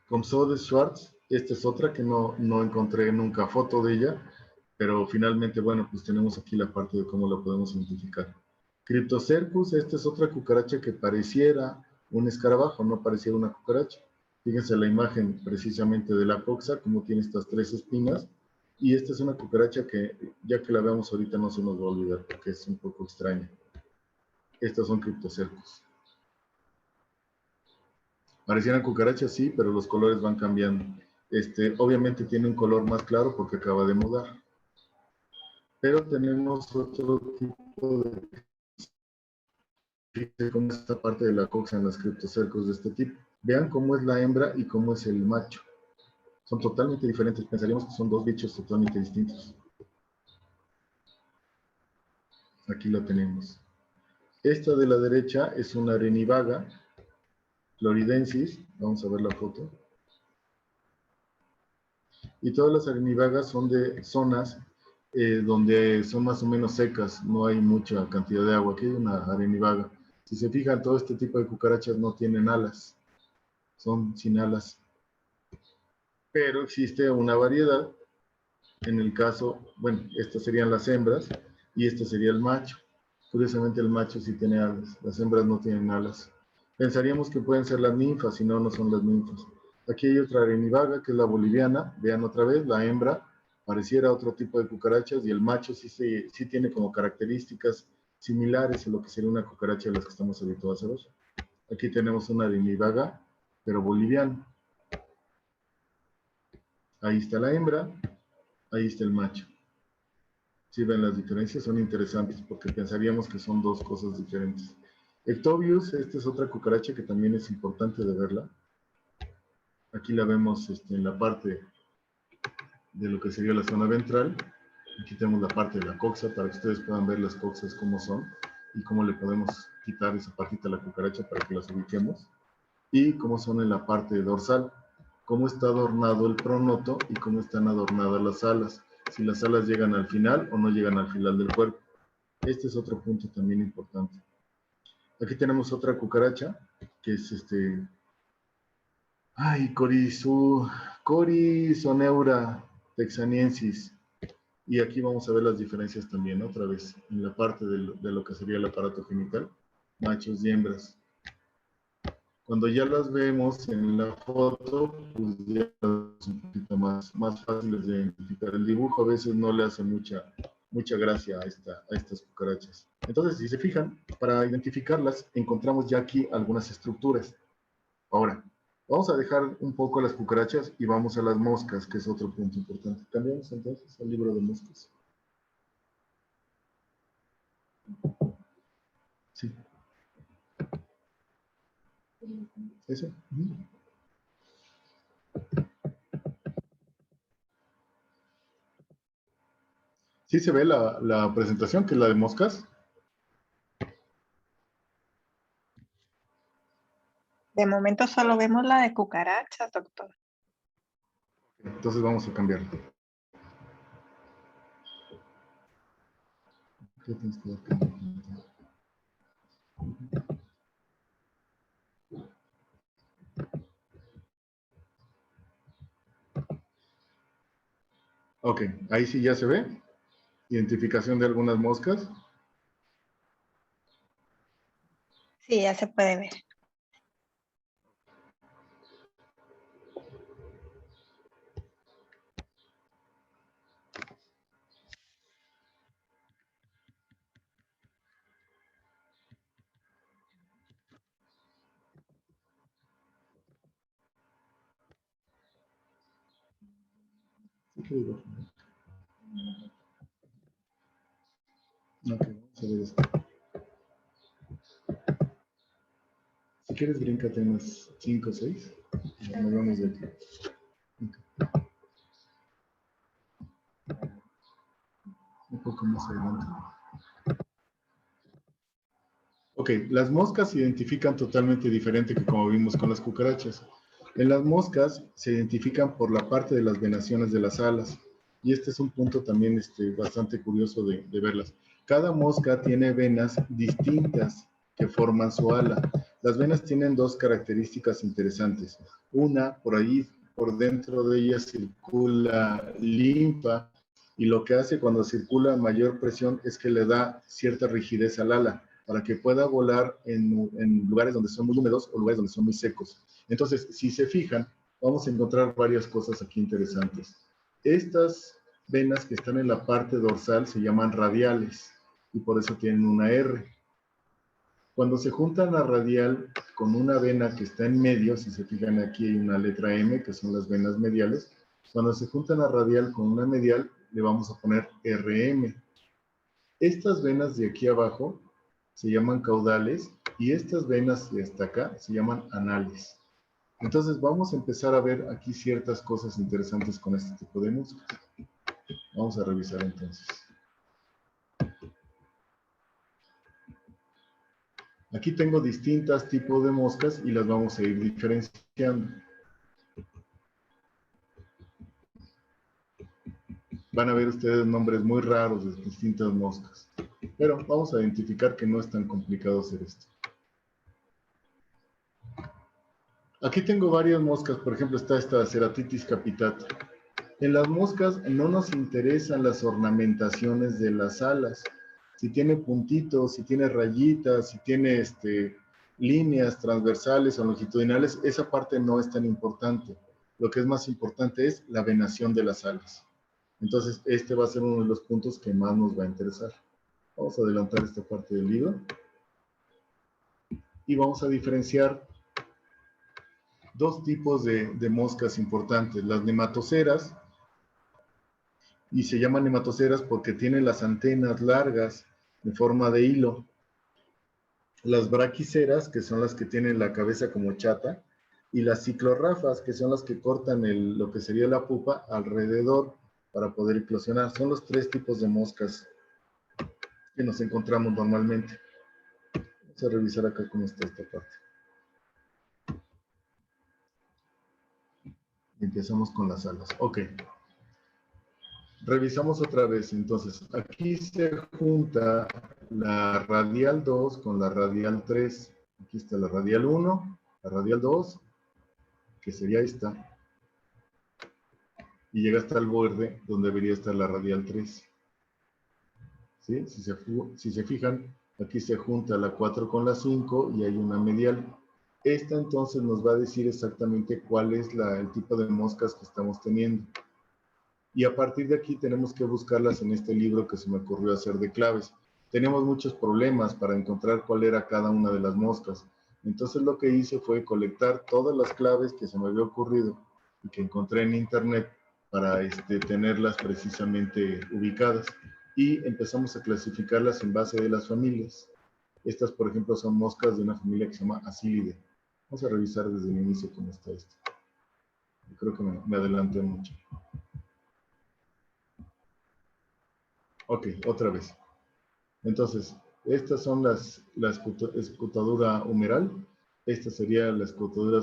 Comsode Schwartz, esta es otra que no encontré nunca foto de ella, pero finalmente, bueno, pues tenemos aquí la parte de cómo la podemos identificar. Cryptocercus, esta es otra cucaracha que pareciera un escarabajo, no pareciera una cucaracha. Fíjense la imagen precisamente de la coxa, como tiene estas tres espinas, y esta es una cucaracha que, ya que la veamos ahorita, no se nos va a olvidar, porque es un poco extraña. Estas son Cryptocercus. Parecieran cucarachas, sí, pero los colores van cambiando. Obviamente tiene un color más claro porque acaba de mudar. Pero tenemos otro tipo de... Fíjense cómo es esta parte de la coxa en los criptocercos de este tipo. Vean cómo es la hembra y cómo es el macho. Son totalmente diferentes. Pensaríamos que son dos bichos totalmente distintos. Aquí lo tenemos. Esta de la derecha es una arenivaga floridensis. Vamos a ver la foto. Y todas las arenivagas son de zonas donde son más o menos secas. No hay mucha cantidad de agua. Aquí hay una arenivaga. Si se fijan, todo este tipo de cucarachas no tienen alas. Son sin alas. Pero existe una variedad. En el caso, bueno, estas serían las hembras y este sería el macho. Curiosamente el macho sí tiene alas, las hembras no tienen alas. Pensaríamos que pueden ser las ninfas, si no, no son las ninfas. Aquí hay otra arenivaga, que es la boliviana. Vean otra vez, la hembra pareciera otro tipo de cucarachas y el macho sí tiene como características similares a lo que sería una cucaracha de las que estamos habituados a ver. Aquí tenemos una arenivaga, pero boliviana. Ahí está la hembra, ahí está el macho. Si ven las diferencias, son interesantes porque pensaríamos que son dos cosas diferentes. Ectobius, esta es otra cucaracha que también es importante de verla. Aquí la vemos en la parte de lo que sería la zona ventral. Aquí tenemos la parte de la coxa para que ustedes puedan ver las coxas cómo son y cómo le podemos quitar esa partita a la cucaracha para que las ubiquemos. Y cómo son en la parte dorsal, cómo está adornado el pronoto y cómo están adornadas las alas. Si las alas llegan al final o no llegan al final del cuerpo. Este es otro punto también importante. Aquí tenemos otra cucaracha, que es Corizoneura texaniensis. Y aquí vamos a ver las diferencias también, otra vez, en la parte de lo que sería el aparato genital, machos y hembras. Cuando ya las vemos en la foto, pues ya es un poquito más fáciles de identificar. El dibujo a veces no le hace mucha gracia a estas cucarachas. Entonces, si se fijan, para identificarlas, encontramos ya aquí algunas estructuras. Ahora, vamos a dejar un poco las cucarachas y vamos a las moscas, que es otro punto importante. Cambiamos entonces al libro de moscas. Sí. ¿Ese? ¿Sí se ve la presentación, que es la de moscas? De momento solo vemos la de cucarachas, doctor. Entonces vamos a cambiarlo. ¿Qué tienes que dar? Ok, ahí sí ya se ve. Identificación de algunas moscas. Sí, ya se puede ver. Ok, vamos a ver esto. Si quieres, bríncate unas 5 o 6. Nos vamos de aquí. Okay. Un poco más adelante. Ok, las moscas se identifican totalmente diferente que como vimos con las cucarachas. En las moscas se identifican por la parte de las venaciones de las alas. Y este es un punto también bastante curioso de verlas. Cada mosca tiene venas distintas que forman su ala. Las venas tienen dos características interesantes. Una, por ahí, por dentro de ellas circula linfa, y lo que hace cuando circula mayor presión es que le da cierta rigidez al ala para que pueda volar en lugares donde son muy húmedos o lugares donde son muy secos. Entonces, si se fijan, vamos a encontrar varias cosas aquí interesantes. Estas venas que están en la parte dorsal se llaman radiales y por eso tienen una R. Cuando se juntan la radial con una vena que está en medio, si se fijan aquí hay una letra M, que son las venas mediales. Cuando se juntan la radial con una medial, le vamos a poner RM. Estas venas de aquí abajo se llaman caudales y estas venas de hasta acá se llaman anales. Entonces vamos a empezar a ver aquí ciertas cosas interesantes con este tipo de moscas. Vamos a revisar entonces. Aquí tengo distintos tipos de moscas y las vamos a ir diferenciando. Van a ver ustedes nombres muy raros de distintas moscas. Pero vamos a identificar que no es tan complicado hacer esto. Aquí tengo varias moscas, por ejemplo está esta Ceratitis capitata. En las moscas no nos interesan las ornamentaciones de las alas. Si tiene puntitos, si tiene rayitas, si tiene líneas transversales o longitudinales, esa parte no es tan importante. Lo que es más importante es la venación de las alas. Entonces, este va a ser uno de los puntos que más nos va a interesar. Vamos a adelantar esta parte del libro. Y vamos a diferenciar dos tipos de moscas importantes. Las nematoceras, y se llaman nematoceras porque tienen las antenas largas en forma de hilo. Las braquiceras, que son las que tienen la cabeza como chata, y las ciclorrafas, que son las que cortan lo que sería la pupa alrededor para poder eclosionar. Son los tres tipos de moscas que nos encontramos normalmente. Vamos a revisar acá cómo está esta parte. Empezamos con las alas. Ok. Revisamos otra vez. Entonces, aquí se junta la radial 2 con la radial 3. Aquí está la radial 1, la radial 2, que sería esta. Y llega hasta el borde donde debería estar la radial 3. ¿Sí? Si se fijan, aquí se junta la 4 con la 5 y hay una medial. Esta entonces nos va a decir exactamente cuál es el tipo de moscas que estamos teniendo. Y a partir de aquí tenemos que buscarlas en este libro que se me ocurrió hacer de claves. Tenemos muchos problemas para encontrar cuál era cada una de las moscas. Entonces lo que hice fue colectar todas las claves que se me había ocurrido y que encontré en internet para tenerlas precisamente ubicadas. Y empezamos a clasificarlas en base de las familias. Estas, por ejemplo, son moscas de una familia que se llama Asilidae. Vamos a revisar desde el inicio cómo está esto. Yo creo que me adelanté mucho. Ok, otra vez. Entonces, estas son la escotadura humeral. Esta sería la escotadura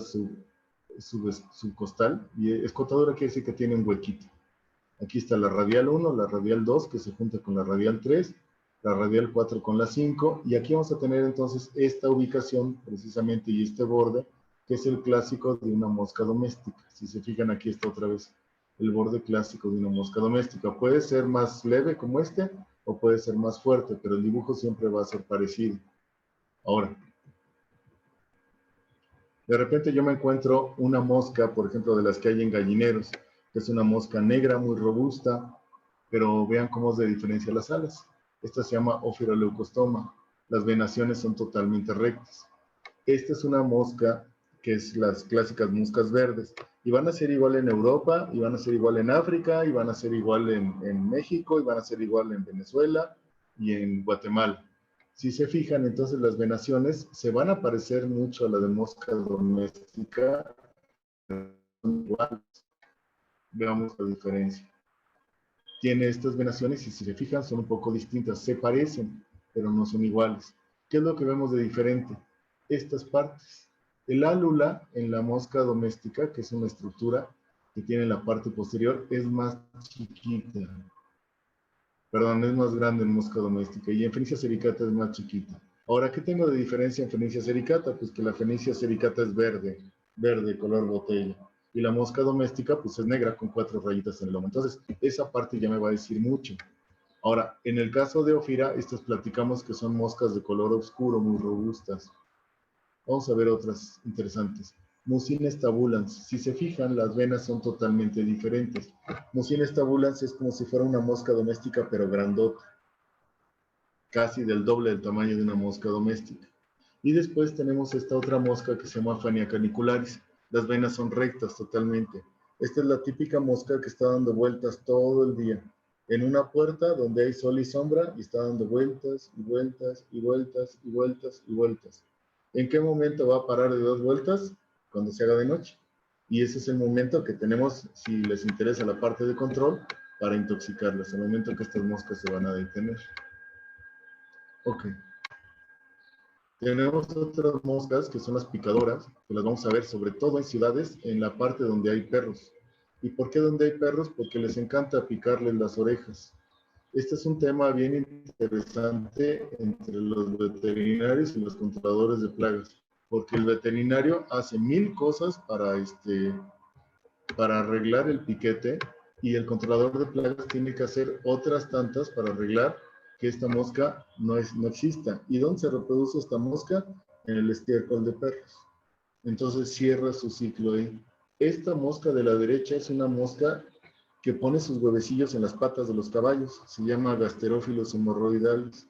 subcostal. Y escotadura quiere decir que tiene un huequito. Aquí está la radial 1, la radial 2, que se junta con la radial 3, la radial 4 con la 5. Y aquí vamos a tener entonces esta ubicación, precisamente, y este borde, que es el clásico de una mosca doméstica. Si se fijan, aquí está otra vez el borde clásico de una mosca doméstica. Puede ser más leve como este, o puede ser más fuerte, pero el dibujo siempre va a ser parecido. Ahora, de repente yo me encuentro una mosca, por ejemplo, de las que hay en gallineros, que es una mosca negra, muy robusta, pero vean cómo se diferencia las alas. Esta se llama Ophiroleucostoma. Las venaciones son totalmente rectas. Esta es una mosca que es las clásicas moscas verdes. Y van a ser igual en Europa, y van a ser igual en África, y van a ser igual en México, y van a ser igual en Venezuela y en Guatemala. Si se fijan, entonces las venaciones se van a parecer mucho a la de mosca doméstica. Veamos la diferencia. Tiene estas venaciones y si se fijan son un poco distintas. Se parecen, pero no son iguales. ¿Qué es lo que vemos de diferente? Estas partes. El álula en la mosca doméstica, que es una estructura que tiene en la parte posterior, es más chiquita. Perdón, es más grande en mosca doméstica y en Phoenicia sericata es más chiquita. Ahora, ¿qué tengo de diferencia en Phoenicia sericata? Pues que la Phoenicia sericata es verde, color botella. Y la mosca doméstica, pues es negra con 4 rayitas en el lomo. Entonces, esa parte ya me va a decir mucho. Ahora, en el caso de Ophira, estas platicamos que son moscas de color oscuro, muy robustas. Vamos a ver otras interesantes. Mucines tabulans. Si se fijan, las venas son totalmente diferentes. Mucines tabulans es como si fuera una mosca doméstica, pero grandota. Casi del doble del tamaño de una mosca doméstica. Y después tenemos esta otra mosca que se llama Fania canicularis. Las venas son rectas totalmente. Esta es la típica mosca que está dando vueltas todo el día. en una puerta donde hay sol y sombra y está dando vueltas y vueltas y vueltas y vueltas y vueltas. ¿En qué momento va a parar de 2 vueltas? Cuando se haga de noche. Y ese es el momento que tenemos, si les interesa la parte de control, para intoxicarlas, el momento que estas moscas se van a detener. Ok. Tenemos otras moscas que son las picadoras, que las vamos a ver sobre todo en ciudades, en la parte donde hay perros. ¿Y por qué donde hay perros? Porque les encanta picarles las orejas. Este es un tema bien interesante entre los veterinarios y los controladores de plagas, porque el veterinario hace 1000 cosas para arreglar el piquete y el controlador de plagas tiene que hacer otras tantas para arreglar que esta mosca no exista. ¿Y dónde se reproduce esta mosca? En el estiércol de perros. Entonces cierra su ciclo ahí. Esta mosca de la derecha es una mosca que pone sus huevecillos en las patas de los caballos. Se llama Gasterófilos hemorroidales.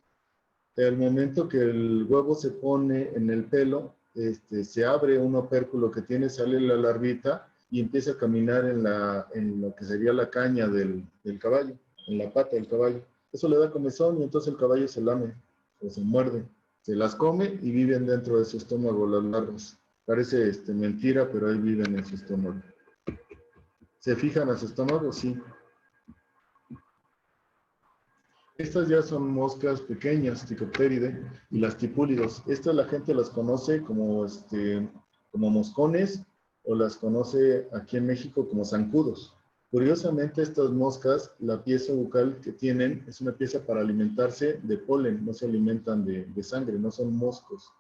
Al momento que el huevo se pone en el pelo, se abre un opérculo que tiene, sale la larvita y empieza a caminar en lo que sería la caña del caballo, en la pata del caballo. Eso le da comezón y entonces el caballo se lame o se muerde. Se las come y viven dentro de su estómago las larvas. Parece mentira, pero ahí viven en su estómago. ¿Se fijan a su estómago? Sí. Estas ya son moscas pequeñas, Ticopteridae, y las tipúlidos. Estas la gente las conoce como moscones, o las conoce aquí en México como zancudos. Curiosamente, estas moscas, la pieza bucal que tienen es una pieza para alimentarse de polen, no se alimentan de sangre, no son moscos.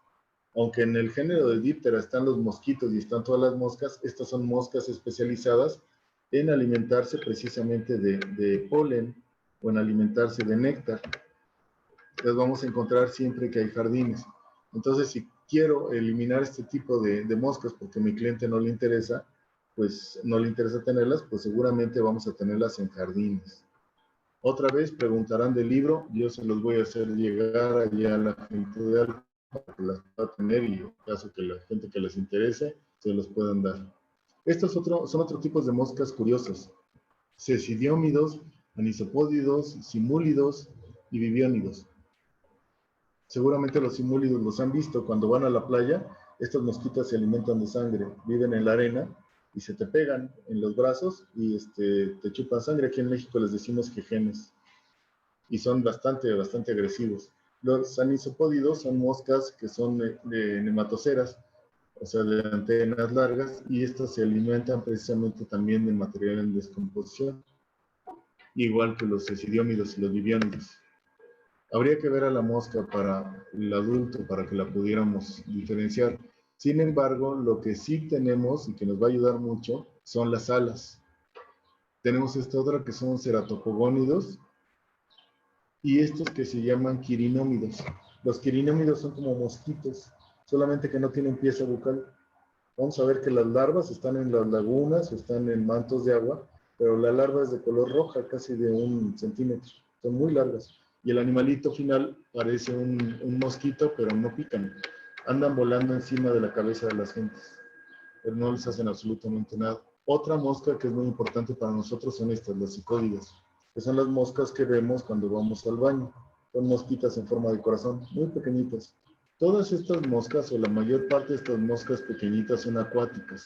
Aunque en el género de Diptera están los mosquitos y están todas las moscas, estas son moscas especializadas en alimentarse precisamente de polen o en alimentarse de néctar. Las vamos a encontrar siempre que hay jardines. Entonces, si quiero eliminar este tipo de moscas porque a mi cliente no le interesa, pues no le interesa tenerlas, pues seguramente vamos a tenerlas en jardines. Otra vez preguntarán del libro, yo se los voy a hacer llegar allá a la gente de Alfa para que las pueda tener y en caso que la gente que les interese, se los puedan dar. Estos son otros tipos de moscas curiosas. Cecidiómidos, anisopódidos, simúlidos y viviónidos. Seguramente los simúlidos los han visto cuando van a la playa. Estas mosquitas se alimentan de sangre, viven en la arena y se te pegan en los brazos y te chupan sangre. Aquí en México les decimos jejenes y son bastante agresivos. Los anisopódidos son moscas que son de nematoceras, o sea, de antenas largas, y estas se alimentan precisamente también de material en descomposición, igual que los cecidiómidos y los viviónidos. Habría que ver a la mosca para el adulto para que la pudiéramos diferenciar. Sin embargo, lo que sí tenemos y que nos va a ayudar mucho son las alas. Tenemos esta otra que son ceratopogónidos y estos que se llaman quirinómidos. Los quirinómidos son como mosquitos, solamente que no tienen pieza bucal. Vamos a ver que las larvas están en las lagunas o están en mantos de agua, pero la larva es de color roja, casi de 1 centímetro. Son muy largas. Y el animalito final parece un mosquito, pero no pican. Andan volando encima de la cabeza de las gentes, pero no les hacen absolutamente nada. Otra mosca que es muy importante para nosotros son estas, las psicódidas, que son las moscas que vemos cuando vamos al baño. Son mosquitas en forma de corazón, muy pequeñitas. Todas estas moscas, o la mayor parte de estas moscas pequeñitas, son acuáticas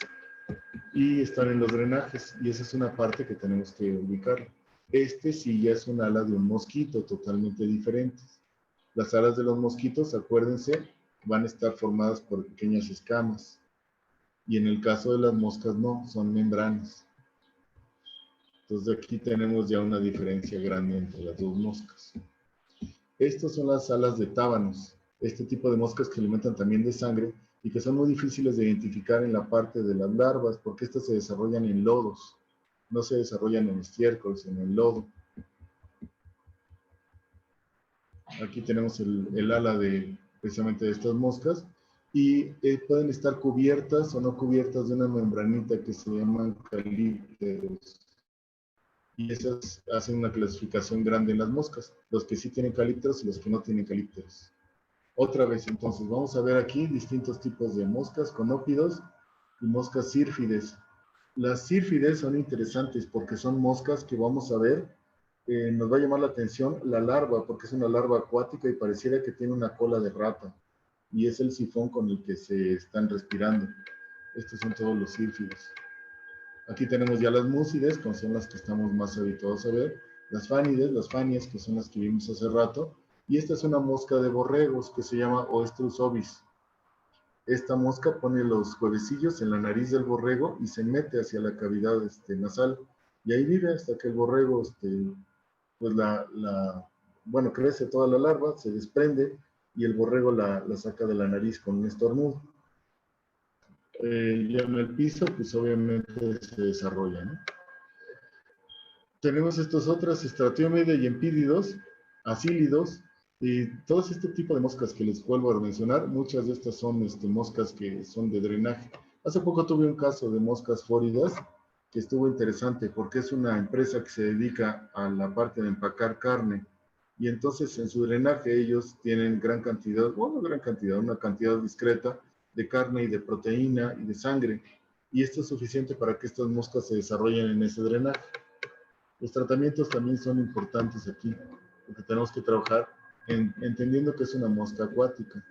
y están en los drenajes, y esa es una parte que tenemos que ubicar. Sí ya es un ala de un mosquito, totalmente diferente. Las alas de los mosquitos, acuérdense, van a estar formadas por pequeñas escamas, y en el caso de las moscas no, son membranas. Entonces aquí tenemos ya una diferencia grande entre las dos moscas. Estas son las alas de tábanos, este tipo de moscas que alimentan también de sangre y que son muy difíciles de identificar en la parte de las larvas porque estas se desarrollan en lodos, no se desarrollan en estiércol, sino en lodo. Aquí tenemos el ala precisamente de estas moscas y pueden estar cubiertas o no cubiertas de una membranita que se llaman calípteros. Y esas hacen una clasificación grande en las moscas, los que sí tienen calípteros y los que no tienen calípteros. Otra vez, entonces, vamos a ver aquí distintos tipos de moscas, conópidos y moscas sírfides. Las sírfides son interesantes porque son moscas que vamos a ver nos va a llamar la atención la larva, porque es una larva acuática y pareciera que tiene una cola de rata. Y es el sifón con el que se están respirando. Estos son todos los sílfidos. Aquí tenemos ya las múcides, que son las que estamos más habituados a ver. Las fánides, las fanias, que son las que vimos hace rato. Y esta es una mosca de borregos que se llama Oestrus ovis. Esta mosca pone los huevecillos en la nariz del borrego y se mete hacia la cavidad nasal. Y ahí vive hasta que el borrego, pues bueno, crece toda la larva, se desprende y el borrego la saca de la nariz con un estornudo. Ya en el piso, pues obviamente se desarrolla, ¿no? Tenemos estos otras, Stratiomyidae y Empídidos, Asílidos, y todos este tipo de moscas que les vuelvo a mencionar, muchas de estas son moscas que son de drenaje. Hace poco tuve un caso de moscas fóridas que estuvo interesante porque es una empresa que se dedica a la parte de empacar carne y entonces en su drenaje ellos tienen gran cantidad, bueno, gran cantidad, una cantidad discreta de carne y de proteína y de sangre y esto es suficiente para que estas moscas se desarrollen en ese drenaje. Los tratamientos también son importantes aquí, porque tenemos que trabajar entendiendo que es una mosca acuática.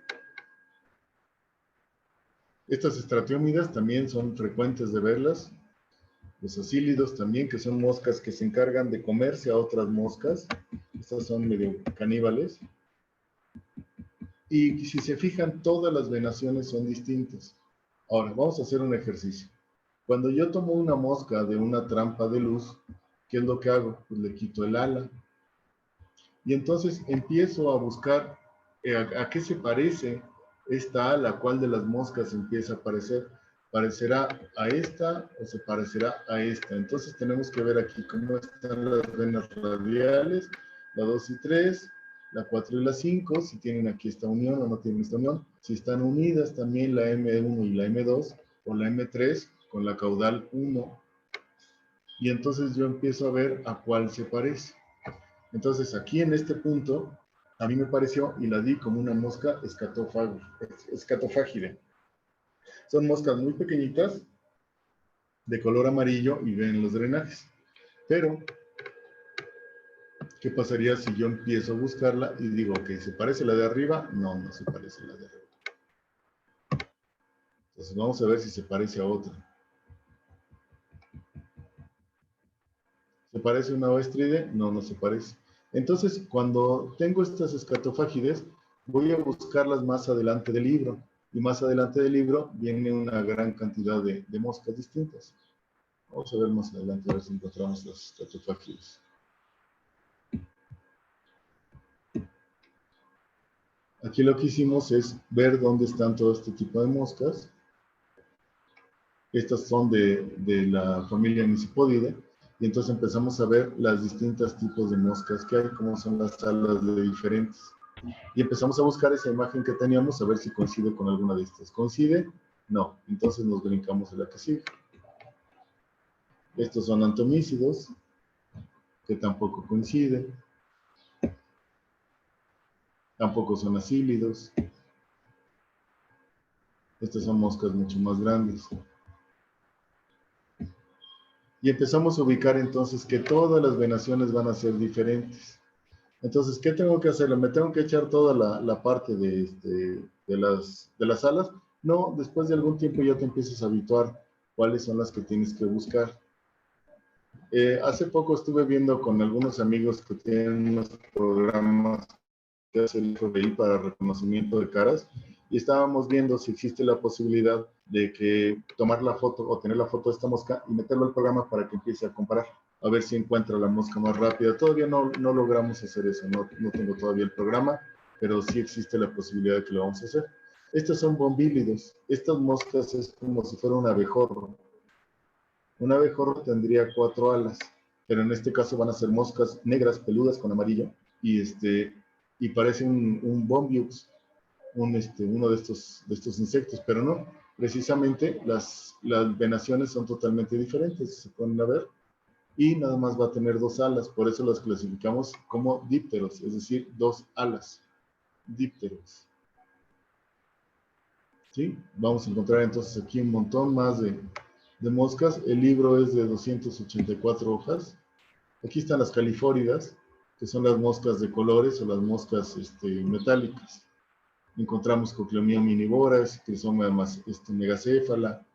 Estas estratiómidas también son frecuentes de verlas. Los asílidos también, que son moscas que se encargan de comerse a otras moscas. Estas son medio caníbales. Y si se fijan, todas las venaciones son distintas. Ahora, vamos a hacer un ejercicio. Cuando yo tomo una mosca de una trampa de luz, ¿qué es lo que hago? Pues le quito el ala. Y entonces empiezo a buscar a qué se parece esta ala, cuál de las moscas empieza a aparecer. ¿Parecerá a esta o se parecerá a esta? Entonces tenemos que ver aquí cómo están las venas radiales, la 2 y 3, la 4 y la 5, si tienen aquí esta unión o no tienen esta unión. Si están unidas también la M1 y la M2 o la M3 con la caudal 1. Y entonces yo empiezo a ver a cuál se parece. Entonces, aquí en este punto, a mí me pareció y la di como una mosca escatofágide. Son moscas muy pequeñitas, de color amarillo y ven los drenajes. Pero, ¿qué pasaría si yo empiezo a buscarla y digo, ok, ¿se parece a la de arriba? No, no se parece a la de arriba. Entonces, vamos a ver si se parece a otra. ¿Se parece a una oestride? No, no se parece. Entonces, cuando tengo estas escatofágides, voy a buscarlas más adelante del libro. Y más adelante del libro viene una gran cantidad de moscas distintas. Vamos a ver más adelante a ver si encontramos las escatofágides. Aquí lo que hicimos es ver dónde están todo este tipo de moscas. Estas son de la familia Nisipodidae. Y entonces empezamos a ver las distintos tipos de moscas que hay, cómo son las alas de diferentes. Y empezamos a buscar esa imagen que teníamos, a ver si coincide con alguna de estas. ¿Coincide? No. Entonces nos brincamos a la que sigue. Estos son antomícidos, que tampoco coinciden. Tampoco son asílidos. Estas son moscas mucho más grandes. Y empezamos a ubicar entonces que todas las venaciones van a ser diferentes. Entonces, ¿qué tengo que hacer? ¿Me tengo que echar toda la parte de las alas? No, después de algún tiempo ya te empiezas a habituar cuáles son las que tienes que buscar. Hace poco estuve viendo con algunos amigos que tienen unos programas que hace el FBI para reconocimiento de caras y estábamos viendo si existe la posibilidad de que tomar la foto o tener la foto de esta mosca y meterlo al programa para que empiece a comparar, a ver si encuentra la mosca más rápida. Todavía no logramos hacer eso, no tengo todavía el programa, pero sí existe la posibilidad de que lo vamos a hacer. Estos son bombílidos. Estas moscas es como si fuera un abejorro. Un abejorro tendría 4 alas, pero en este caso van a ser moscas negras peludas con amarillo y parece un bombiux, uno de estos insectos, pero no, precisamente las venaciones son totalmente diferentes, se ponen a ver, y nada más va a tener 2 alas, por eso las clasificamos como dípteros, es decir, 2 alas, dípteros. ¿Sí? Vamos a encontrar entonces aquí un montón más de moscas. El libro es de 284 hojas. Aquí están las califóridas, que son las moscas de colores o las moscas metálicas. Encontramos Cocleomia minivoras, Crisoma megacéfala.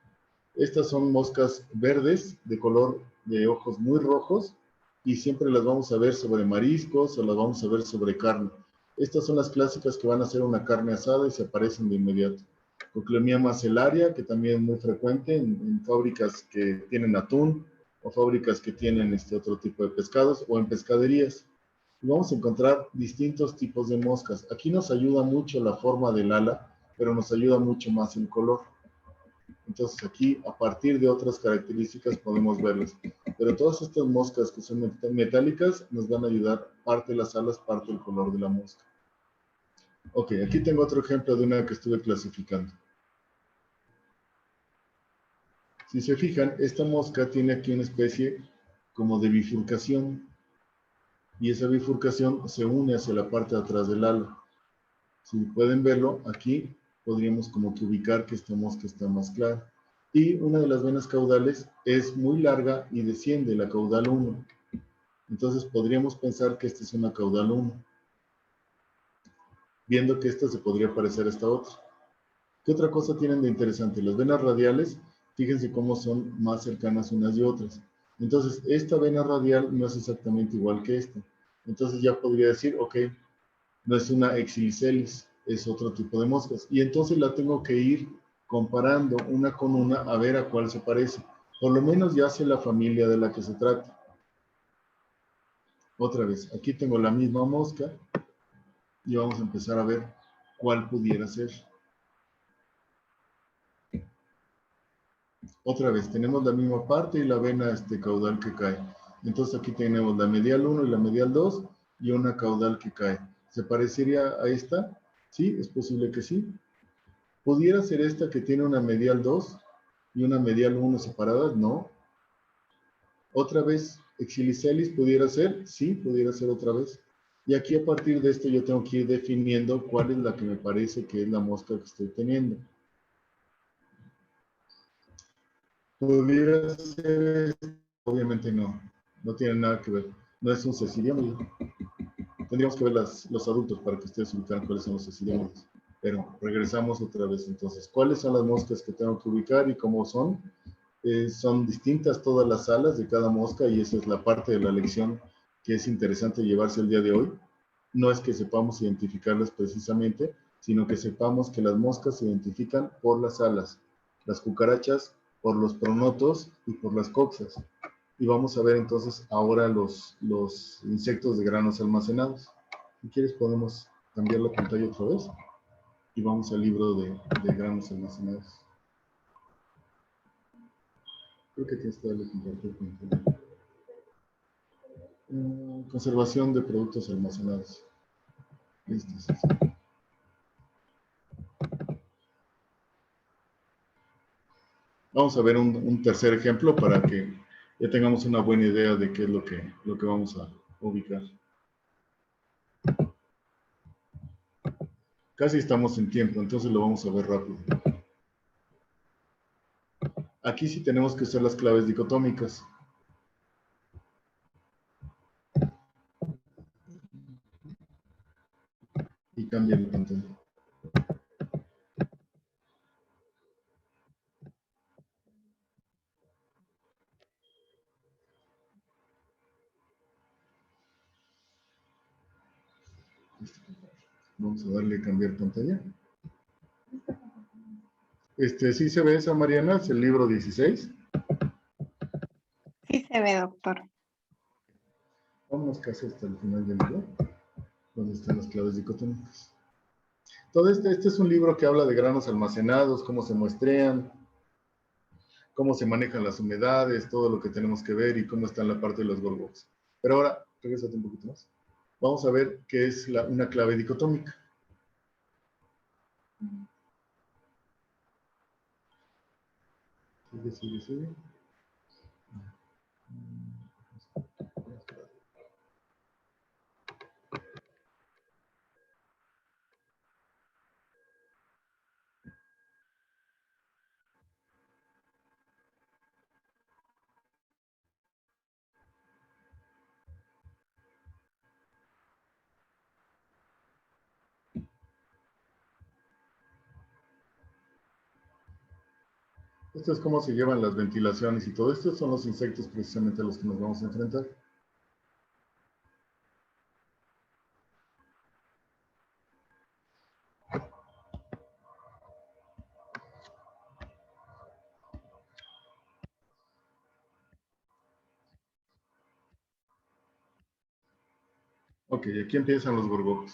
Estas son moscas verdes de color de ojos muy rojos y siempre las vamos a ver sobre mariscos o las vamos a ver sobre carne. Estas son las clásicas que van a hacer una carne asada y se aparecen de inmediato. Cocleomia macellaria, que también es muy frecuente en fábricas que tienen atún o fábricas que tienen otro tipo de pescados o en pescaderías. Y vamos a encontrar distintos tipos de moscas. Aquí nos ayuda mucho la forma del ala, pero nos ayuda mucho más el color. Entonces aquí, a partir de otras características, podemos verlas. Pero todas estas moscas que son metálicas nos van a ayudar parte de las alas, parte del color de la mosca. Ok, aquí tengo otro ejemplo de una que estuve clasificando. Si se fijan, esta mosca tiene aquí una especie como de bifurcación. Y esa bifurcación se une hacia la parte de atrás del ala. Si pueden verlo, aquí podríamos como que ubicar que esta mosca está más clara. Y una de las venas caudales es muy larga y desciende, la caudal 1. Entonces podríamos pensar que esta es una caudal 1, viendo que esta se podría parecer a esta otra. ¿Qué otra cosa tienen de interesante? Las venas radiales, fíjense cómo son más cercanas unas y otras. Entonces, esta vena radial no es exactamente igual que esta. Entonces ya podría decir, ok, no es una Exilicelis, es otro tipo de moscas. Y entonces la tengo que ir comparando una con una a ver a cuál se parece. Por lo menos ya sé la familia de la que se trata. Otra vez, aquí tengo la misma mosca y vamos a empezar a ver cuál pudiera ser. Otra vez, tenemos la misma parte y la vena caudal que cae. Entonces aquí tenemos la medial 1 y la medial 2 y una caudal que cae. ¿Se parecería a esta? Sí, es posible que sí. ¿Pudiera ser esta que tiene una medial 2 y una medial 1 separadas? No. Otra vez, Exilicelis pudiera ser, sí, pudiera ser otra vez. Y aquí a partir de esto yo tengo que ir definiendo cuál es la que me parece que es la mosca que estoy teniendo. Pudiera ser, obviamente no, no tiene nada que ver. No es un ceciliámido. Tendríamos que ver los adultos para que ustedes ubicaran cuáles son los ceciliámidos. Pero regresamos otra vez entonces. ¿Cuáles son las moscas que tengo que ubicar y cómo son? Son distintas todas las alas de cada mosca y esa es la parte de la lección que es interesante llevarse el día de hoy. No es que sepamos identificarlas precisamente, sino que sepamos que las moscas se identifican por las alas, las cucarachas por los pronotos y por las coxas. Y vamos a ver entonces ahora los insectos de granos almacenados. Si quieres podemos cambiar la pantalla otra vez y vamos al libro de granos almacenados. Creo que tienes que darle compartir pantalla. Conservación de productos almacenados. Listo. Vamos a ver un tercer ejemplo para que ya tengamos una buena idea de qué es lo que vamos a ubicar. Casi estamos en tiempo, entonces lo vamos a ver rápido. Aquí sí tenemos que usar las claves dicotómicas. Y cambia la pantalla. Vamos a darle a cambiar pantalla. ¿Sí se ve esa, Mariana? Es el libro 16. Sí se ve, doctor. Vamos casi hasta el final del libro, donde están las claves dicotómicas. Todo este es un libro que habla de granos almacenados, cómo se muestrean, cómo se manejan las humedades, todo lo que tenemos que ver y cómo está en la parte de los goldbox. Pero ahora, regresate un poquito más. Vamos a ver qué es una clave dicotómica. Sigue. Esto es cómo se llevan las ventilaciones y todo. Estos son los insectos precisamente a los que nos vamos a enfrentar. Ok, aquí empiezan los gorgojos.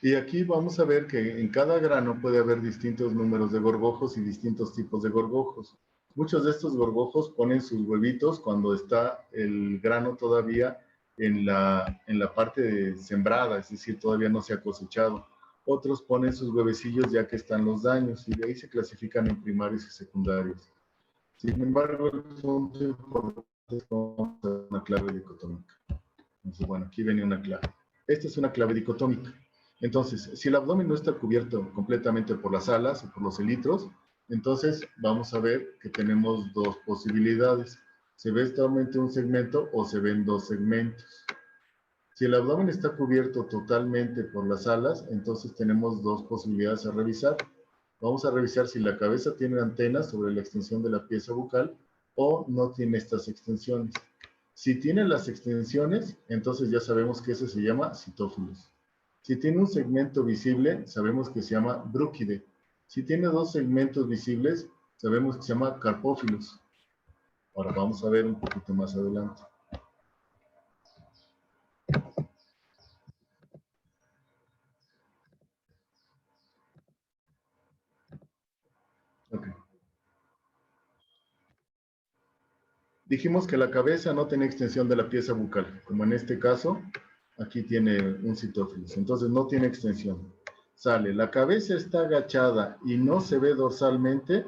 Y aquí vamos a ver que en cada grano puede haber distintos números de gorgojos y distintos tipos de gorgojos. Muchos de estos gorgojos ponen sus huevitos cuando está el grano todavía en la parte sembrada, es decir, todavía no se ha cosechado. Otros ponen sus huevecillos ya que están los daños y de ahí se clasifican en primarios y secundarios. Sin embargo, el punto importante es una clave dicotómica. Entonces, bueno, aquí viene una clave. Esta es una clave dicotómica. Entonces, si el abdomen no está cubierto completamente por las alas o por los elitros, entonces vamos a ver que tenemos dos posibilidades. Se ve solamente un segmento o se ven dos segmentos. Si el abdomen está cubierto totalmente por las alas, entonces tenemos dos posibilidades a revisar. Vamos a revisar si la cabeza tiene antenas sobre la extensión de la pieza bucal o no tiene estas extensiones. Si tiene las extensiones, entonces ya sabemos que ese se llama citófilos. Si tiene un segmento visible, sabemos que se llama brúquide. Si tiene dos segmentos visibles, sabemos que se llama carpófilos. Ahora vamos a ver un poquito más adelante. Okay. Dijimos que la cabeza no tiene extensión de la pieza bucal, como en este caso, aquí tiene un citófilos, entonces no tiene extensión. Sale, la cabeza está agachada y no se ve dorsalmente,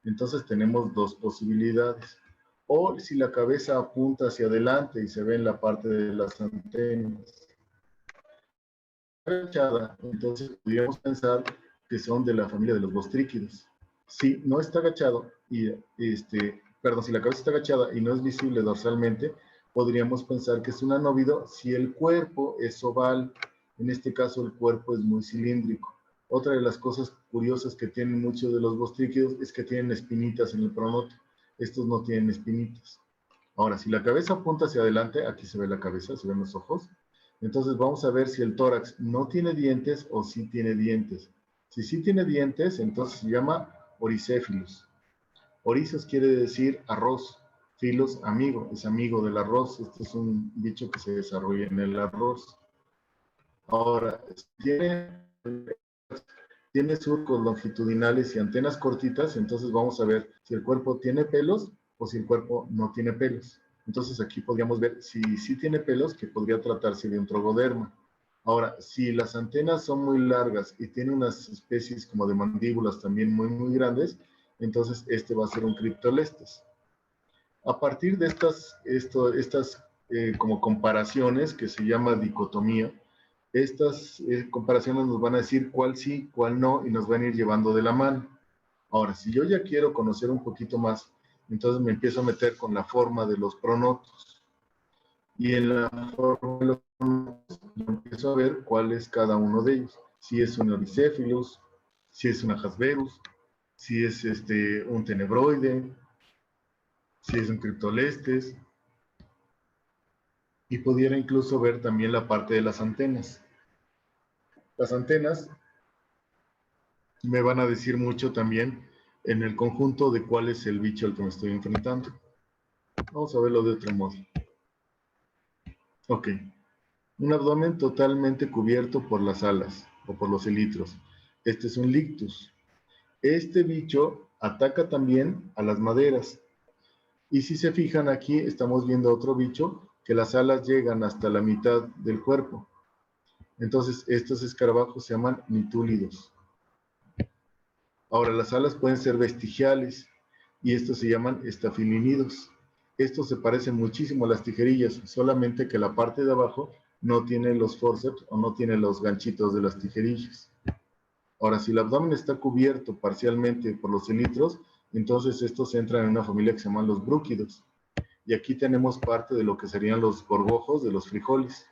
entonces tenemos dos posibilidades. O si la cabeza apunta hacia adelante y se ve en la parte de las antenas. Agachada, entonces podríamos pensar que son de la familia de los bostríquidos. Si no está agachado y si la cabeza está agachada y no es visible dorsalmente, podríamos pensar que es un anóvido si el cuerpo es oval. En este caso, el cuerpo es muy cilíndrico. Otra de las cosas curiosas que tienen muchos de los bostríquidos es que tienen espinitas en el pronoto. Estos no tienen espinitas. Ahora, si la cabeza apunta hacia adelante, aquí se ve la cabeza, se ven los ojos. Entonces vamos a ver si el tórax no tiene dientes o sí tiene dientes. Si sí tiene dientes, entonces se llama oricéfilos. Orizos quiere decir arroz, filos, amigo, es amigo del arroz. Este es un bicho que se desarrolla en el arroz. Ahora, tiene surcos longitudinales y antenas cortitas, entonces vamos a ver si el cuerpo tiene pelos o si el cuerpo no tiene pelos. Entonces aquí podríamos ver si sí tiene pelos, que podría tratarse de un trogoderma. Ahora, si las antenas son muy largas y tiene unas especies como de mandíbulas también muy grandes, entonces este va a ser un criptolestes. A partir de estas como comparaciones que se llama dicotomía, estas comparaciones nos van a decir cuál sí, cuál no, y nos van a ir llevando de la mano. Ahora, si yo ya quiero conocer un poquito más, entonces me empiezo a meter con la forma de los pronotos. Y en la forma de los pronotos, yo empiezo a ver cuál es cada uno de ellos. Si es un oricéfilos, si es una hasberus, si es un tenebroide, si es un criptolestes, y pudiera incluso ver también la parte de las antenas. Las antenas me van a decir mucho también en el conjunto de cuál es el bicho al que me estoy enfrentando. Vamos a verlo de otro modo. Ok, un abdomen totalmente cubierto por las alas o por los elitros. Este es un lictus. Este bicho ataca también a las maderas. Y si se fijan aquí, estamos viendo otro bicho que las alas llegan hasta la mitad del cuerpo. Entonces, estos escarabajos se llaman nitúlidos. Ahora, las alas pueden ser vestigiales y estos se llaman estafilinidos. Estos se parecen muchísimo a las tijerillas, solamente que la parte de abajo no tiene los forceps o no tiene los ganchitos de las tijerillas. Ahora, si el abdomen está cubierto parcialmente por los elitros, entonces estos entran en una familia que se llaman los brúquidos. Y aquí tenemos parte de lo que serían los gorgojos de los frijoles.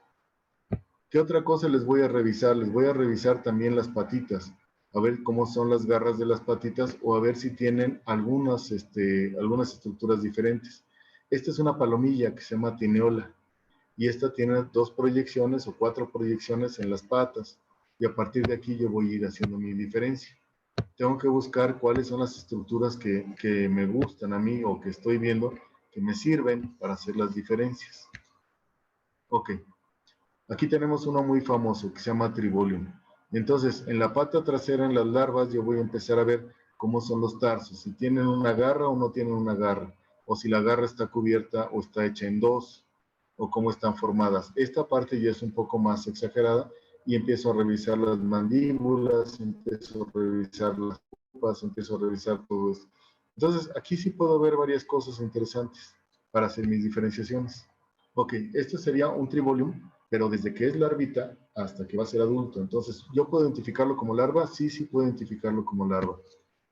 ¿Qué otra cosa les voy a revisar? Les voy a revisar también las patitas. a ver cómo son las garras de las patitas o a ver si tienen algunas estructuras diferentes. Esta es una palomilla que se llama tineola y esta tiene 2 proyecciones o 4 proyecciones en las patas y a partir de aquí yo voy a ir haciendo mi diferencia. Tengo que buscar cuáles son las estructuras que me gustan a mí o que estoy viendo que me sirven para hacer las diferencias. Ok, aquí tenemos uno muy famoso que se llama tribolium. Entonces, en la pata trasera, en las larvas, yo voy a empezar a ver cómo son los tarsos, si tienen una garra o no tienen una garra, o si la garra está cubierta o está hecha en 2, o cómo están formadas. Esta parte ya es un poco más exagerada y empiezo a revisar las mandíbulas, empiezo a revisar las pupas, empiezo a revisar todo esto. Entonces, aquí sí puedo ver varias cosas interesantes para hacer mis diferenciaciones. Ok, este sería un tribolium, pero desde que es larvita hasta que va a ser adulto. Entonces, ¿yo puedo identificarlo como larva? Sí, sí puedo identificarlo como larva.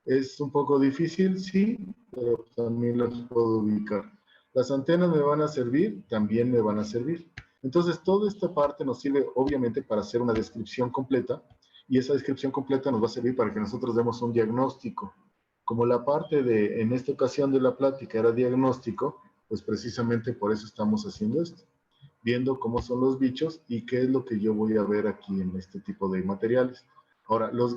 ¿Es un poco difícil? Sí, pero también las puedo ubicar. ¿Las antenas me van a servir? También me van a servir. Entonces, toda esta parte nos sirve, obviamente, para hacer una descripción completa, y esa descripción completa nos va a servir para que nosotros demos un diagnóstico. Como la parte de, en esta ocasión de la plática era diagnóstico, pues precisamente por eso estamos haciendo esto, viendo cómo son los bichos y qué es lo que yo voy a ver aquí en este tipo de materiales. Ahora, los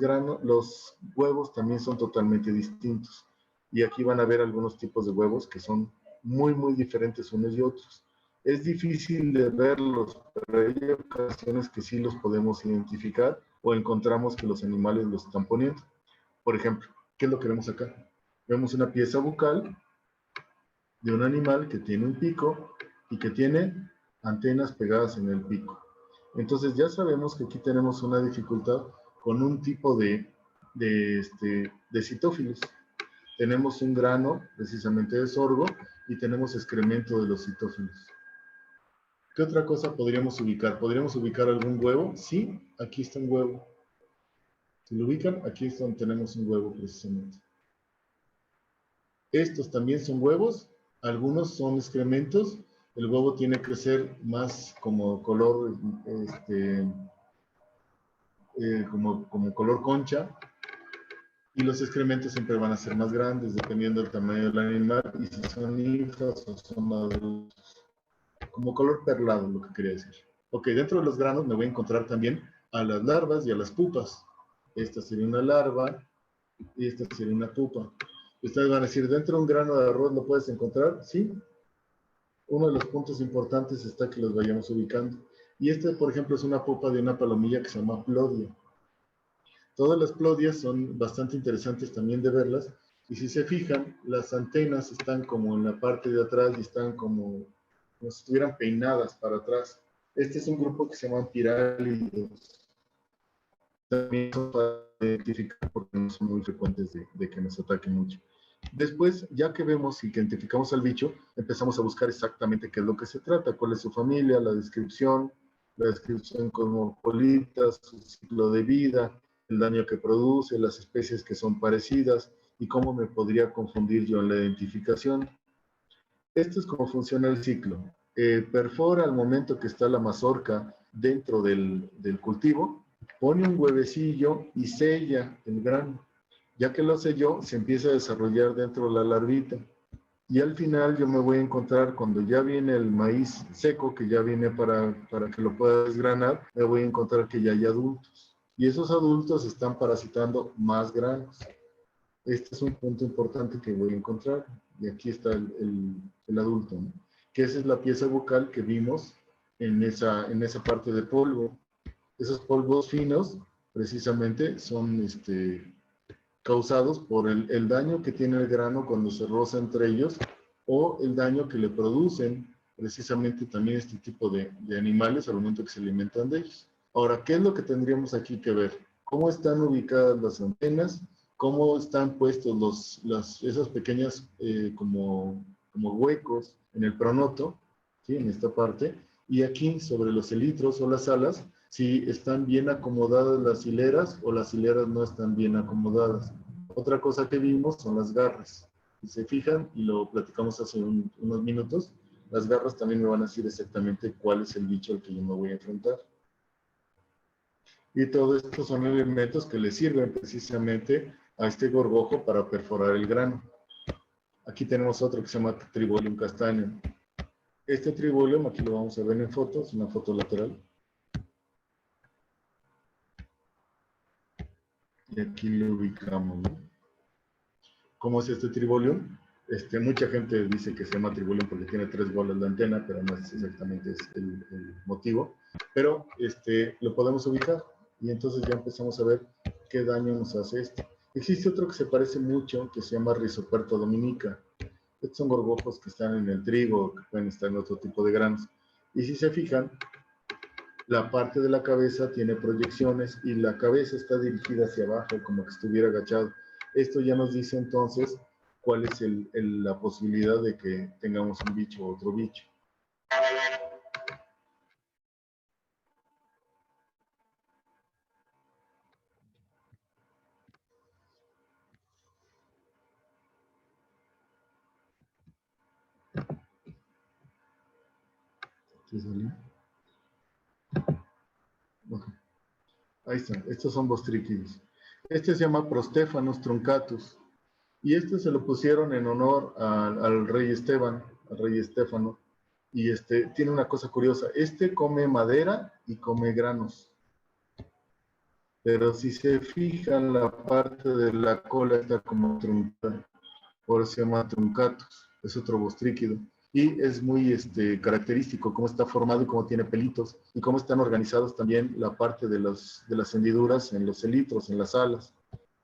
huevos también son totalmente distintos. Y aquí van a ver algunos tipos de huevos que son muy, muy diferentes unos y otros. Es difícil de verlos, pero hay ocasiones que sí los podemos identificar o encontramos que los animales los están poniendo. Por ejemplo, ¿qué es lo que vemos acá? Vemos una pieza bucal de un animal que tiene un pico y que tiene antenas pegadas en el pico. Entonces ya sabemos que aquí tenemos una dificultad con un tipo de citófilos. Tenemos un grano precisamente de sorgo y tenemos excremento de los citófilos. ¿Qué otra cosa podríamos ubicar? ¿Podríamos ubicar algún huevo? Sí, aquí está un huevo. Si lo ubican, aquí es donde tenemos un huevo precisamente. Estos también son huevos, algunos son excrementos. El huevo tiene que ser más como color, como color concha, y los excrementos siempre van a ser más grandes dependiendo del tamaño del animal y si son ninfas o son adultos. Como color perlado, lo que quería decir. Ok, dentro de los granos me voy a encontrar también a las larvas y a las pupas. Esta sería una larva y esta sería una pupa. Ustedes van a decir, ¿dentro de un grano de arroz lo puedes encontrar? Sí. Uno de los puntos importantes está que los vayamos ubicando. Y este, por ejemplo, es una pupa de una palomilla que se llama plodia. Todas las plodias son bastante interesantes también de verlas. Y si se fijan, las antenas están como en la parte de atrás y están como si estuvieran peinadas para atrás. Este es un grupo que se llama pirálidos. También son para identificar porque no son muy frecuentes de que nos ataquen mucho. Después, ya que vemos y que identificamos al bicho, empezamos a buscar exactamente qué es lo que se trata, cuál es su familia, la descripción cosmopolita, su ciclo de vida, el daño que produce, las especies que son parecidas y cómo me podría confundir yo en la identificación. Esto es cómo funciona el ciclo. Perfora al momento que está la mazorca dentro del cultivo, pone un huevecillo y sella el grano. Ya que lo selló, se empieza a desarrollar dentro de la larvita. Y al final yo me voy a encontrar, cuando ya viene el maíz seco, que ya viene para que lo pueda desgranar, me voy a encontrar que ya hay adultos. Y esos adultos están parasitando más granos. Este es un punto importante que voy a encontrar. Y aquí está el adulto, ¿no? Que esa es la pieza bucal que vimos en esa parte de polvo. Esos polvos finos, precisamente, son causados por el daño que tiene el grano cuando se roza entre ellos o el daño que le producen precisamente también este tipo de animales al momento que se alimentan de ellos. Ahora, ¿qué es lo que tendríamos aquí que ver? ¿Cómo están ubicadas las antenas? ¿Cómo están puestos esas pequeñas como huecos en el pronoto, ¿sí? En esta parte? Y aquí sobre los elitros o las alas, si están bien acomodadas las hileras o las hileras no están bien acomodadas. Otra cosa que vimos son las garras. Si se fijan, y lo platicamos hace unos minutos, las garras también me van a decir exactamente cuál es el bicho al que yo me voy a enfrentar. Y todo esto son elementos que le sirven precisamente a este gorgojo para perforar el grano. Aquí tenemos otro que se llama Tribolium castaneum. Este Tribolium, aquí lo vamos a ver en fotos, una foto lateral. Y aquí lo ubicamos, ¿no? ¿Cómo es este Tribolium? Mucha gente dice que se llama Tribolium porque tiene 3 bolas de antena, pero no es exactamente el motivo. Pero lo podemos ubicar y entonces ya empezamos a ver qué daño nos hace esto. Existe otro que se parece mucho, que se llama Rhizoperta dominica. Estos son gorgojos que están en el trigo, que pueden estar en otro tipo de granos. Y si se fijan, la parte de la cabeza tiene proyecciones y la cabeza está dirigida hacia abajo, como que estuviera agachado. Esto ya nos dice entonces cuál es la posibilidad de que tengamos un bicho o otro bicho. ¿Sí salió? Okay. Ahí están, estos son bostríquidos. Este se llama Prostéphanos truncatus. Y se lo pusieron en honor al rey Esteban, al rey Estéfano. Y tiene una cosa curiosa. Come madera y come granos. Pero si se fijan, la parte de la cola está como truncada. Por eso se llama truncatus. Es otro bostríquido. Y es muy característico cómo está formado y cómo tiene pelitos. Y cómo están organizados también la parte de las hendiduras en los elitros, en las alas.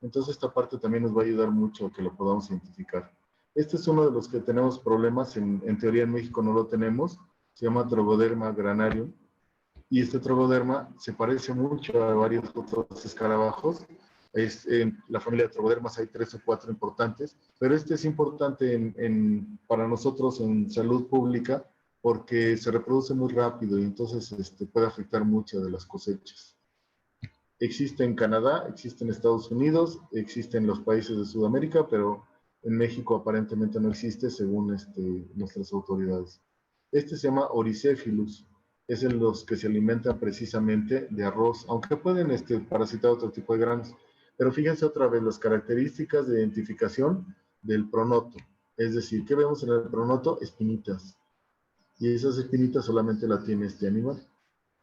Entonces esta parte también nos va a ayudar mucho a que lo podamos identificar. Este es uno de los que tenemos problemas, en teoría en México no lo tenemos, se llama Trogoderma granarium, y este Trogoderma se parece mucho a varios otros escarabajos. En la familia de Trogodermas hay 3 o 4 importantes, pero este es importante para nosotros en salud pública porque se reproduce muy rápido y entonces puede afectar muchas de las cosechas. Existe en Canadá, existe en Estados Unidos, existe en los países de Sudamérica, pero en México aparentemente no existe según nuestras autoridades. Se llama Oricephilus, es en los que se alimentan precisamente de arroz, aunque pueden parasitar otro tipo de granos. Pero fíjense otra vez las características de identificación del pronoto. Es decir, ¿qué vemos en el pronoto? Espinitas. Y esas espinitas solamente la tiene este animal.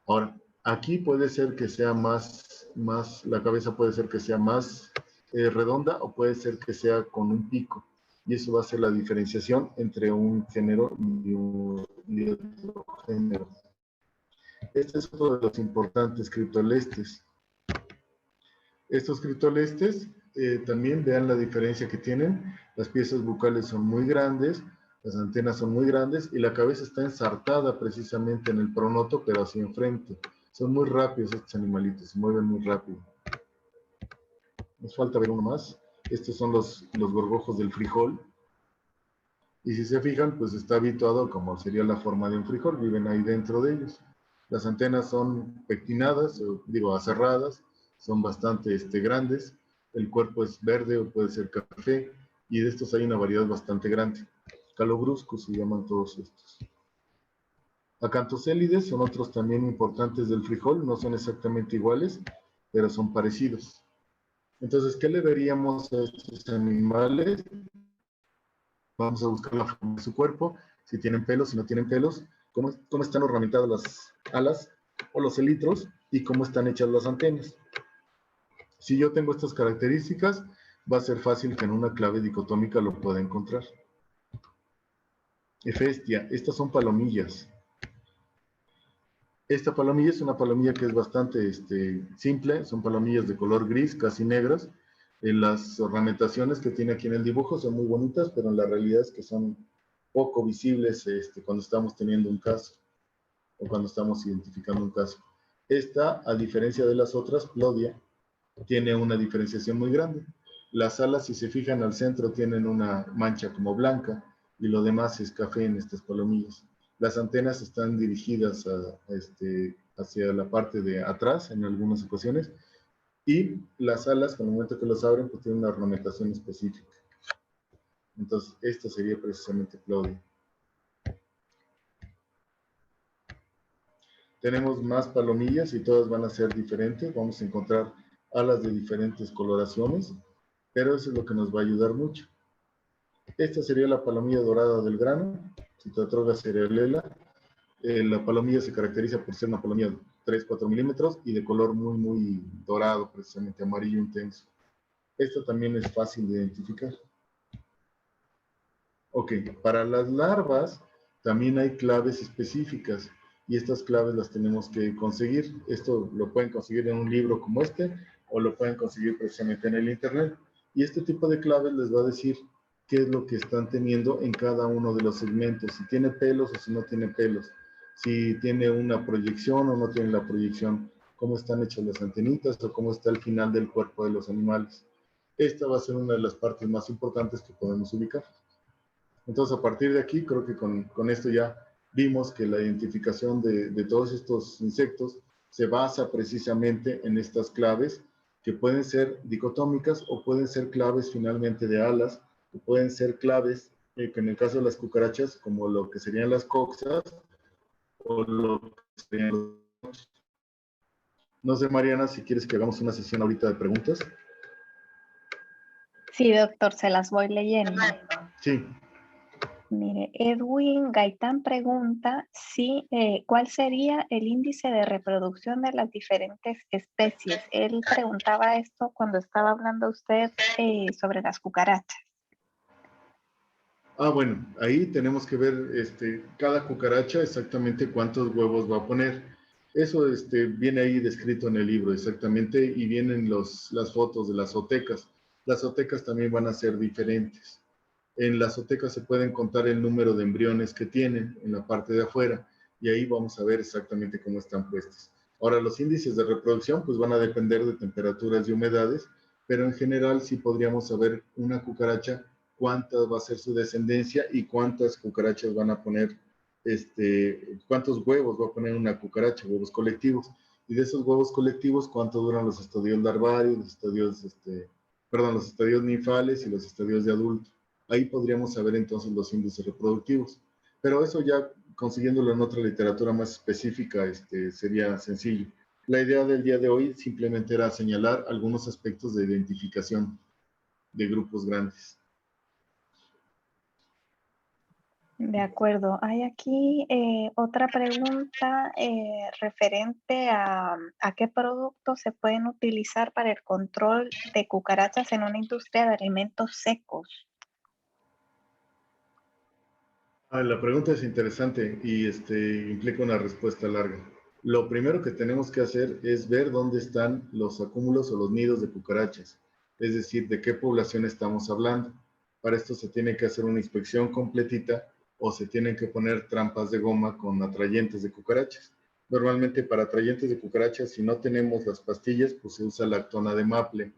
Ahora, aquí puede ser que sea la cabeza puede ser que sea más redonda o puede ser que sea con un pico. Y eso va a ser la diferenciación entre un género y otro género. Este es uno de los importantes criptolestes. Estos criptolestes también vean la diferencia que tienen. Las piezas bucales son muy grandes, las antenas son muy grandes y la cabeza está ensartada precisamente en el pronoto, pero hacia enfrente. Son muy rápidos estos animalitos, se mueven muy rápido. Nos falta ver uno más. Estos son los gorgojos del frijol. Y si se fijan, pues está habituado como sería la forma de un frijol, viven ahí dentro de ellos. Las antenas son pectinadas, aserradas, son bastante grandes. El cuerpo es verde o puede ser café, y de estos hay una variedad bastante grande. Calobruscus se llaman todos estos. Acanthocélides son otros también importantes del frijol, no son exactamente iguales, pero son parecidos. Entonces, ¿qué le veríamos a estos animales? Vamos a buscar la forma de su cuerpo, si tienen pelos, si no tienen pelos, cómo están ornamentadas las alas o los elitros y cómo están hechas las antenas. Si yo tengo estas características, va a ser fácil que en una clave dicotómica lo pueda encontrar. Hefestia, estas son palomillas. Esta palomilla es una palomilla que es bastante simple, son palomillas de color gris, casi negras. Las ornamentaciones que tiene aquí en el dibujo son muy bonitas, pero en la realidad es que son poco visibles cuando estamos teniendo un caso o cuando estamos identificando un caso. Esta, a diferencia de las otras, Plodia, tiene una diferenciación muy grande. Las alas, si se fijan al centro, tienen una mancha como blanca y lo demás es café en estas palomillas. Las antenas están dirigidas hacia la parte de atrás en algunas ocasiones y las alas, con el momento que los abren, pues tienen una ornamentación específica. Entonces, esto sería precisamente Plodia. Tenemos más palomillas y todas van a ser diferentes. Vamos a encontrar alas de diferentes coloraciones, pero eso es lo que nos va a ayudar mucho. Esta sería la palomilla dorada del grano, Citotroga cerealela. La palomilla se caracteriza por ser una palomilla de 3-4 milímetros y de color muy, muy dorado, precisamente amarillo intenso. Esta también es fácil de identificar. Ok, para las larvas también hay claves específicas y estas claves las tenemos que conseguir. Esto lo pueden conseguir en un libro como este o lo pueden conseguir precisamente en el internet. Y este tipo de claves les va a decir qué es lo que están teniendo en cada uno de los segmentos, si tiene pelos o si no tiene pelos, si tiene una proyección o no tiene la proyección, cómo están hechas las antenitas o cómo está el final del cuerpo de los animales. Esta va a ser una de las partes más importantes que podemos ubicar. Entonces, a partir de aquí, creo que con esto ya vimos que la identificación de todos estos insectos se basa precisamente en estas claves que pueden ser dicotómicas o pueden ser claves finalmente de alas, o pueden ser claves que en el caso de las cucarachas, como lo que serían las coxas o lo que serían los... No sé, Mariana, si quieres que hagamos una sesión ahorita de preguntas. Sí, doctor, se las voy leyendo. Sí. Mire, Edwin Gaitán pregunta si, ¿cuál sería el índice de reproducción de las diferentes especies? Él preguntaba esto cuando estaba hablando usted sobre las cucarachas. Ah, bueno, ahí tenemos que ver cada cucaracha exactamente cuántos huevos va a poner. Eso viene ahí descrito en el libro exactamente y vienen las fotos de las azotecas. Las azotecas también van a ser diferentes. En las azotecas se pueden contar el número de embriones que tienen en la parte de afuera y ahí vamos a ver exactamente cómo están puestos. Ahora, los índices de reproducción pues van a depender de temperaturas y humedades, pero en general sí podríamos saber una cucaracha cuánta va a ser su descendencia y cuántas cucarachas van a poner, cuántos huevos va a poner una cucaracha, huevos colectivos. Y de esos huevos colectivos, cuánto duran los estadios larvarios, los estadios ninfales y los estadios de adulto. Ahí podríamos saber entonces los índices reproductivos. Pero eso ya consiguiéndolo en otra literatura más específica sería sencillo. La idea del día de hoy simplemente era señalar algunos aspectos de identificación de grupos grandes. De acuerdo. Hay aquí otra pregunta referente a qué productos se pueden utilizar para el control de cucarachas en una industria de alimentos secos. La pregunta es interesante y implica una respuesta larga. Lo primero que tenemos que hacer es ver dónde están los acúmulos o los nidos de cucarachas, es decir, de qué población estamos hablando. Para esto se tiene que hacer una inspección completita o se tienen que poner trampas de goma con atrayentes de cucarachas. Normalmente para atrayentes de cucarachas, si no tenemos las pastillas, pues se usa lactona de maple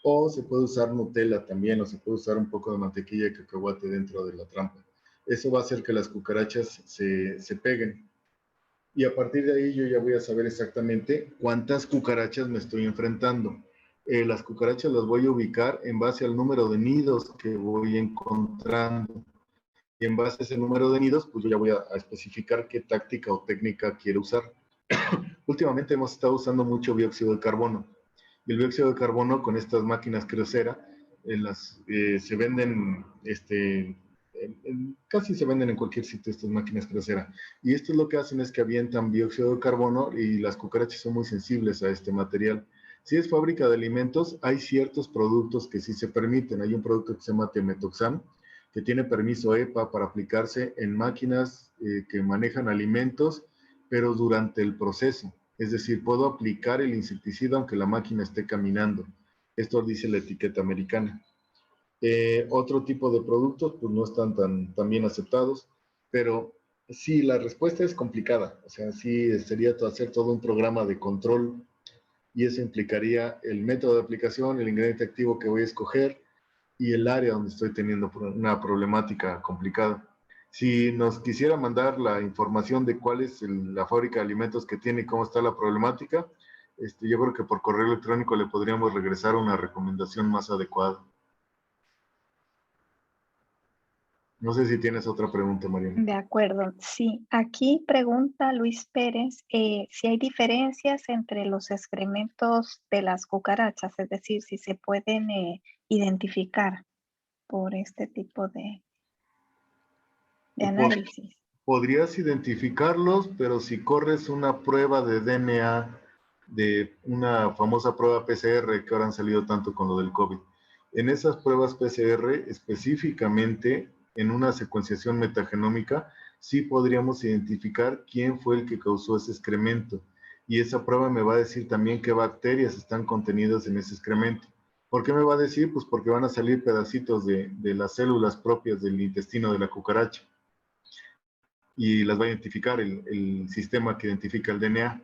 o se puede usar Nutella también o se puede usar un poco de mantequilla de cacahuate dentro de la trampa. Eso va a hacer que las cucarachas se peguen. Y a partir de ahí yo ya voy a saber exactamente cuántas cucarachas me estoy enfrentando. Las cucarachas las voy a ubicar en base al número de nidos que voy encontrando. Y en base a ese número de nidos, pues yo ya voy a especificar qué táctica o técnica quiero usar. Últimamente hemos estado usando mucho dióxido de carbono. Y el dióxido de carbono con estas máquinas Kyocera, se venden casi se venden en cualquier sitio estas máquinas Kyocera. Y esto es lo que hacen es que avientan dióxido de carbono y las cucarachas son muy sensibles a este material. Si es fábrica de alimentos, hay ciertos productos que sí se permiten. Hay un producto que se llama Temetoxam, que tiene permiso EPA para aplicarse en máquinas que manejan alimentos, pero durante el proceso. Es decir, puedo aplicar el insecticida aunque la máquina esté caminando. Esto dice la etiqueta americana. Otro tipo de productos pues no están tan bien aceptados, pero sí, la respuesta es complicada. O sea, sí sería hacer todo un programa de control y eso implicaría el método de aplicación, el ingrediente activo que voy a escoger y el área donde estoy teniendo una problemática complicada. Si nos quisiera mandar la información de cuál es la fábrica de alimentos que tiene y cómo está la problemática, yo creo que por correo electrónico le podríamos regresar una recomendación más adecuada. No sé si tienes otra pregunta, Mariana. De acuerdo, sí. Aquí pregunta Luis Pérez si hay diferencias entre los excrementos de las cucarachas, es decir, si se pueden identificar por este tipo de Pod- análisis. Podrías identificarlos, pero si corres una prueba de DNA, de una famosa prueba PCR que ahora han salido tanto con lo del COVID, en esas pruebas PCR específicamente en una secuenciación metagenómica, sí podríamos identificar quién fue el que causó ese excremento. Y esa prueba me va a decir también qué bacterias están contenidas en ese excremento. ¿Por qué me va a decir? Pues porque van a salir pedacitos de las células propias del intestino de la cucaracha y las va a identificar el sistema que identifica el DNA.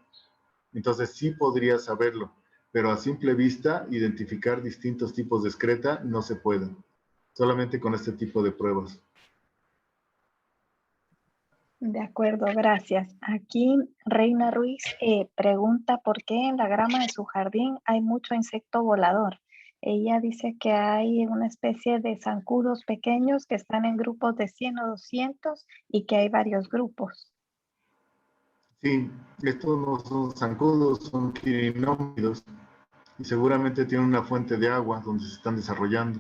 Entonces sí podría saberlo, pero a simple vista identificar distintos tipos de excreta no se puede, solamente con este tipo de pruebas. De acuerdo, gracias. Aquí Reina Ruiz pregunta por qué en la grama de su jardín hay mucho insecto volador. Ella dice que hay una especie de zancudos pequeños que están en grupos de 100 o 200 y que hay varios grupos. Sí, estos no son zancudos, son quirinómidos y seguramente tienen una fuente de agua donde se están desarrollando.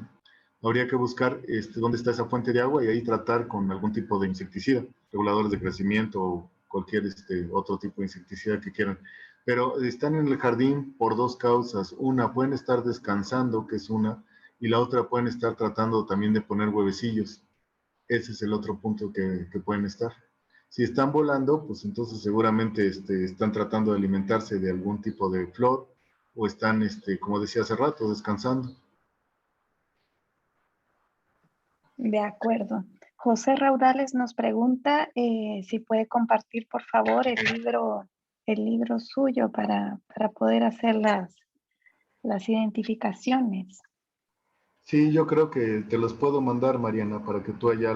Habría que buscar dónde está esa fuente de agua y ahí tratar con algún tipo de insecticida, reguladores de crecimiento o cualquier otro tipo de insecticida que quieran. Pero están en el jardín por dos causas. Una, pueden estar descansando, que es una, y la otra pueden estar tratando también de poner huevecillos. Ese es el otro punto que pueden estar. Si están volando, pues entonces seguramente están tratando de alimentarse de algún tipo de flor o están, como decía hace rato, descansando. De acuerdo. José Raudales nos pregunta si puede compartir, por favor, el libro suyo para poder hacer las identificaciones. Sí, yo creo que te los puedo mandar, Mariana, para que tú allá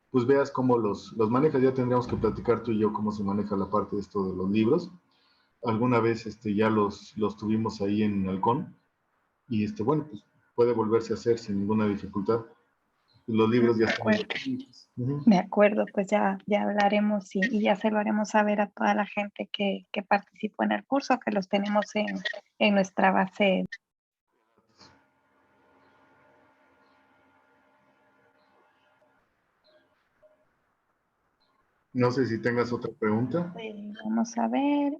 pues veas cómo los manejas. Ya tendríamos que platicar tú y yo cómo se maneja la parte de esto de los libros. Alguna vez ya los tuvimos ahí en Halcón y bueno, pues puede volverse a hacer sin ninguna dificultad. Los libros ya De están acuerdo. disponibles. Uh-huh. De acuerdo, pues ya hablaremos y ya se lo haremos saber a toda la gente que participó en el curso, que los tenemos en nuestra base. No sé si tengas otra pregunta. Vamos a ver,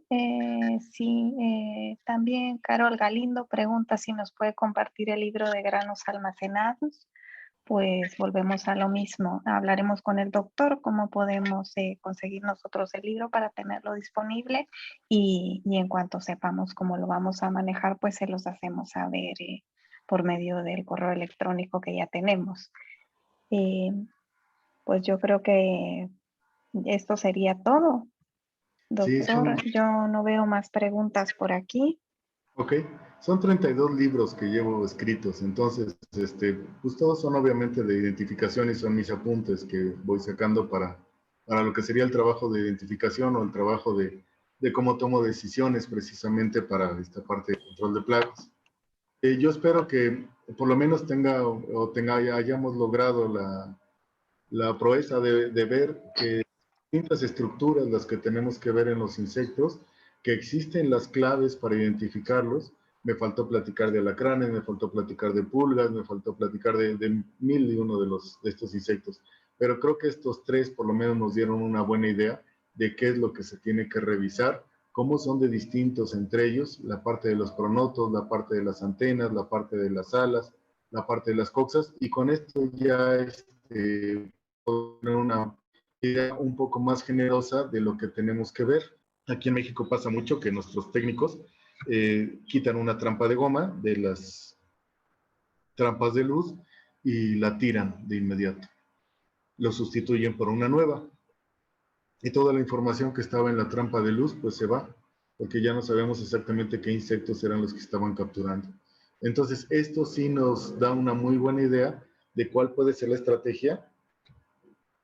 sí, también Carol Galindo pregunta si nos puede compartir el libro de granos almacenados. Pues volvemos a lo mismo. Hablaremos con el doctor cómo podemos conseguir nosotros el libro para tenerlo disponible y en cuanto sepamos cómo lo vamos a manejar, pues se los hacemos saber por medio del correo electrónico que ya tenemos. Pues yo creo que esto sería todo. Sí, Doctor, yo no veo más preguntas por aquí. ok, son 32 libros que llevo escritos, entonces, pues todos son obviamente de identificación y son mis apuntes que voy sacando para lo que sería el trabajo de identificación o el trabajo de cómo tomo decisiones precisamente para esta parte de control de plagas. Yo espero que por lo menos hayamos logrado la proeza de ver que distintas estructuras las que tenemos que ver en los insectos, que existen las claves para identificarlos. Me faltó platicar de alacranes, me faltó platicar de pulgas, me faltó platicar de mil y uno de estos insectos. Pero creo que estos tres por lo menos nos dieron una buena idea de qué es lo que se tiene que revisar, cómo son de distintos entre ellos, la parte de los pronotos, la parte de las antenas, la parte de las alas, la parte de las coxas, y con esto ya una idea un poco más generosa de lo que tenemos que ver. Aquí en México pasa mucho que nuestros técnicos quitan una trampa de goma de las trampas de luz y la tiran de inmediato. Lo sustituyen por una nueva. Y toda la información que estaba en la trampa de luz pues se va, porque ya no sabemos exactamente qué insectos eran los que estaban capturando. Entonces, esto sí nos da una muy buena idea de cuál puede ser la estrategia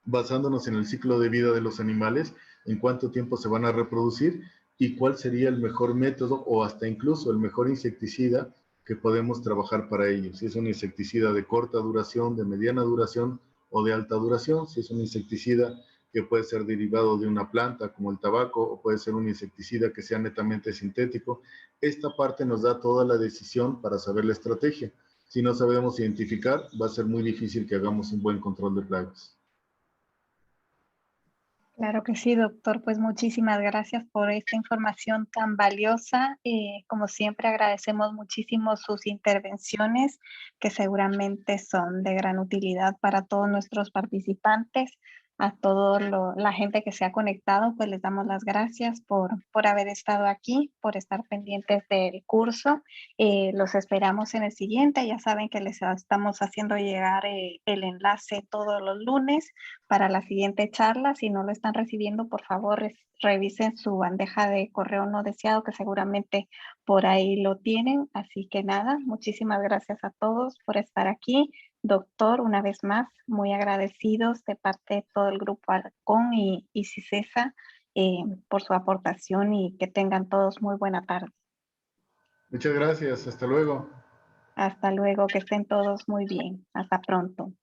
basándonos en el ciclo de vida de los animales, en cuánto tiempo se van a reproducir y cuál sería el mejor método o hasta incluso el mejor insecticida que podemos trabajar para ellos. Si es un insecticida de corta duración, de mediana duración o de alta duración, si es un insecticida que puede ser derivado de una planta como el tabaco, o puede ser un insecticida que sea netamente sintético. Esta parte nos da toda la decisión para saber la estrategia. Si no sabemos identificar, va a ser muy difícil que hagamos un buen control de plagas. Claro que sí, doctor. Pues muchísimas gracias por esta información tan valiosa. Como siempre, agradecemos muchísimo sus intervenciones, que seguramente son de gran utilidad para todos nuestros participantes. A toda la gente que se ha conectado, pues les damos las gracias por haber estado aquí, por estar pendientes del curso. Los esperamos en el siguiente. Ya saben que les estamos haciendo llegar el enlace todos los lunes para la siguiente charla. Si no lo están recibiendo, por favor, revisen su bandeja de correo no deseado, que seguramente por ahí lo tienen. Así que nada, muchísimas gracias a todos por estar aquí. Doctor, una vez más, muy agradecidos de parte de todo el grupo Alcon y CICESA por su aportación, y que tengan todos muy buena tarde. Muchas gracias, hasta luego. Hasta luego, que estén todos muy bien. Hasta pronto.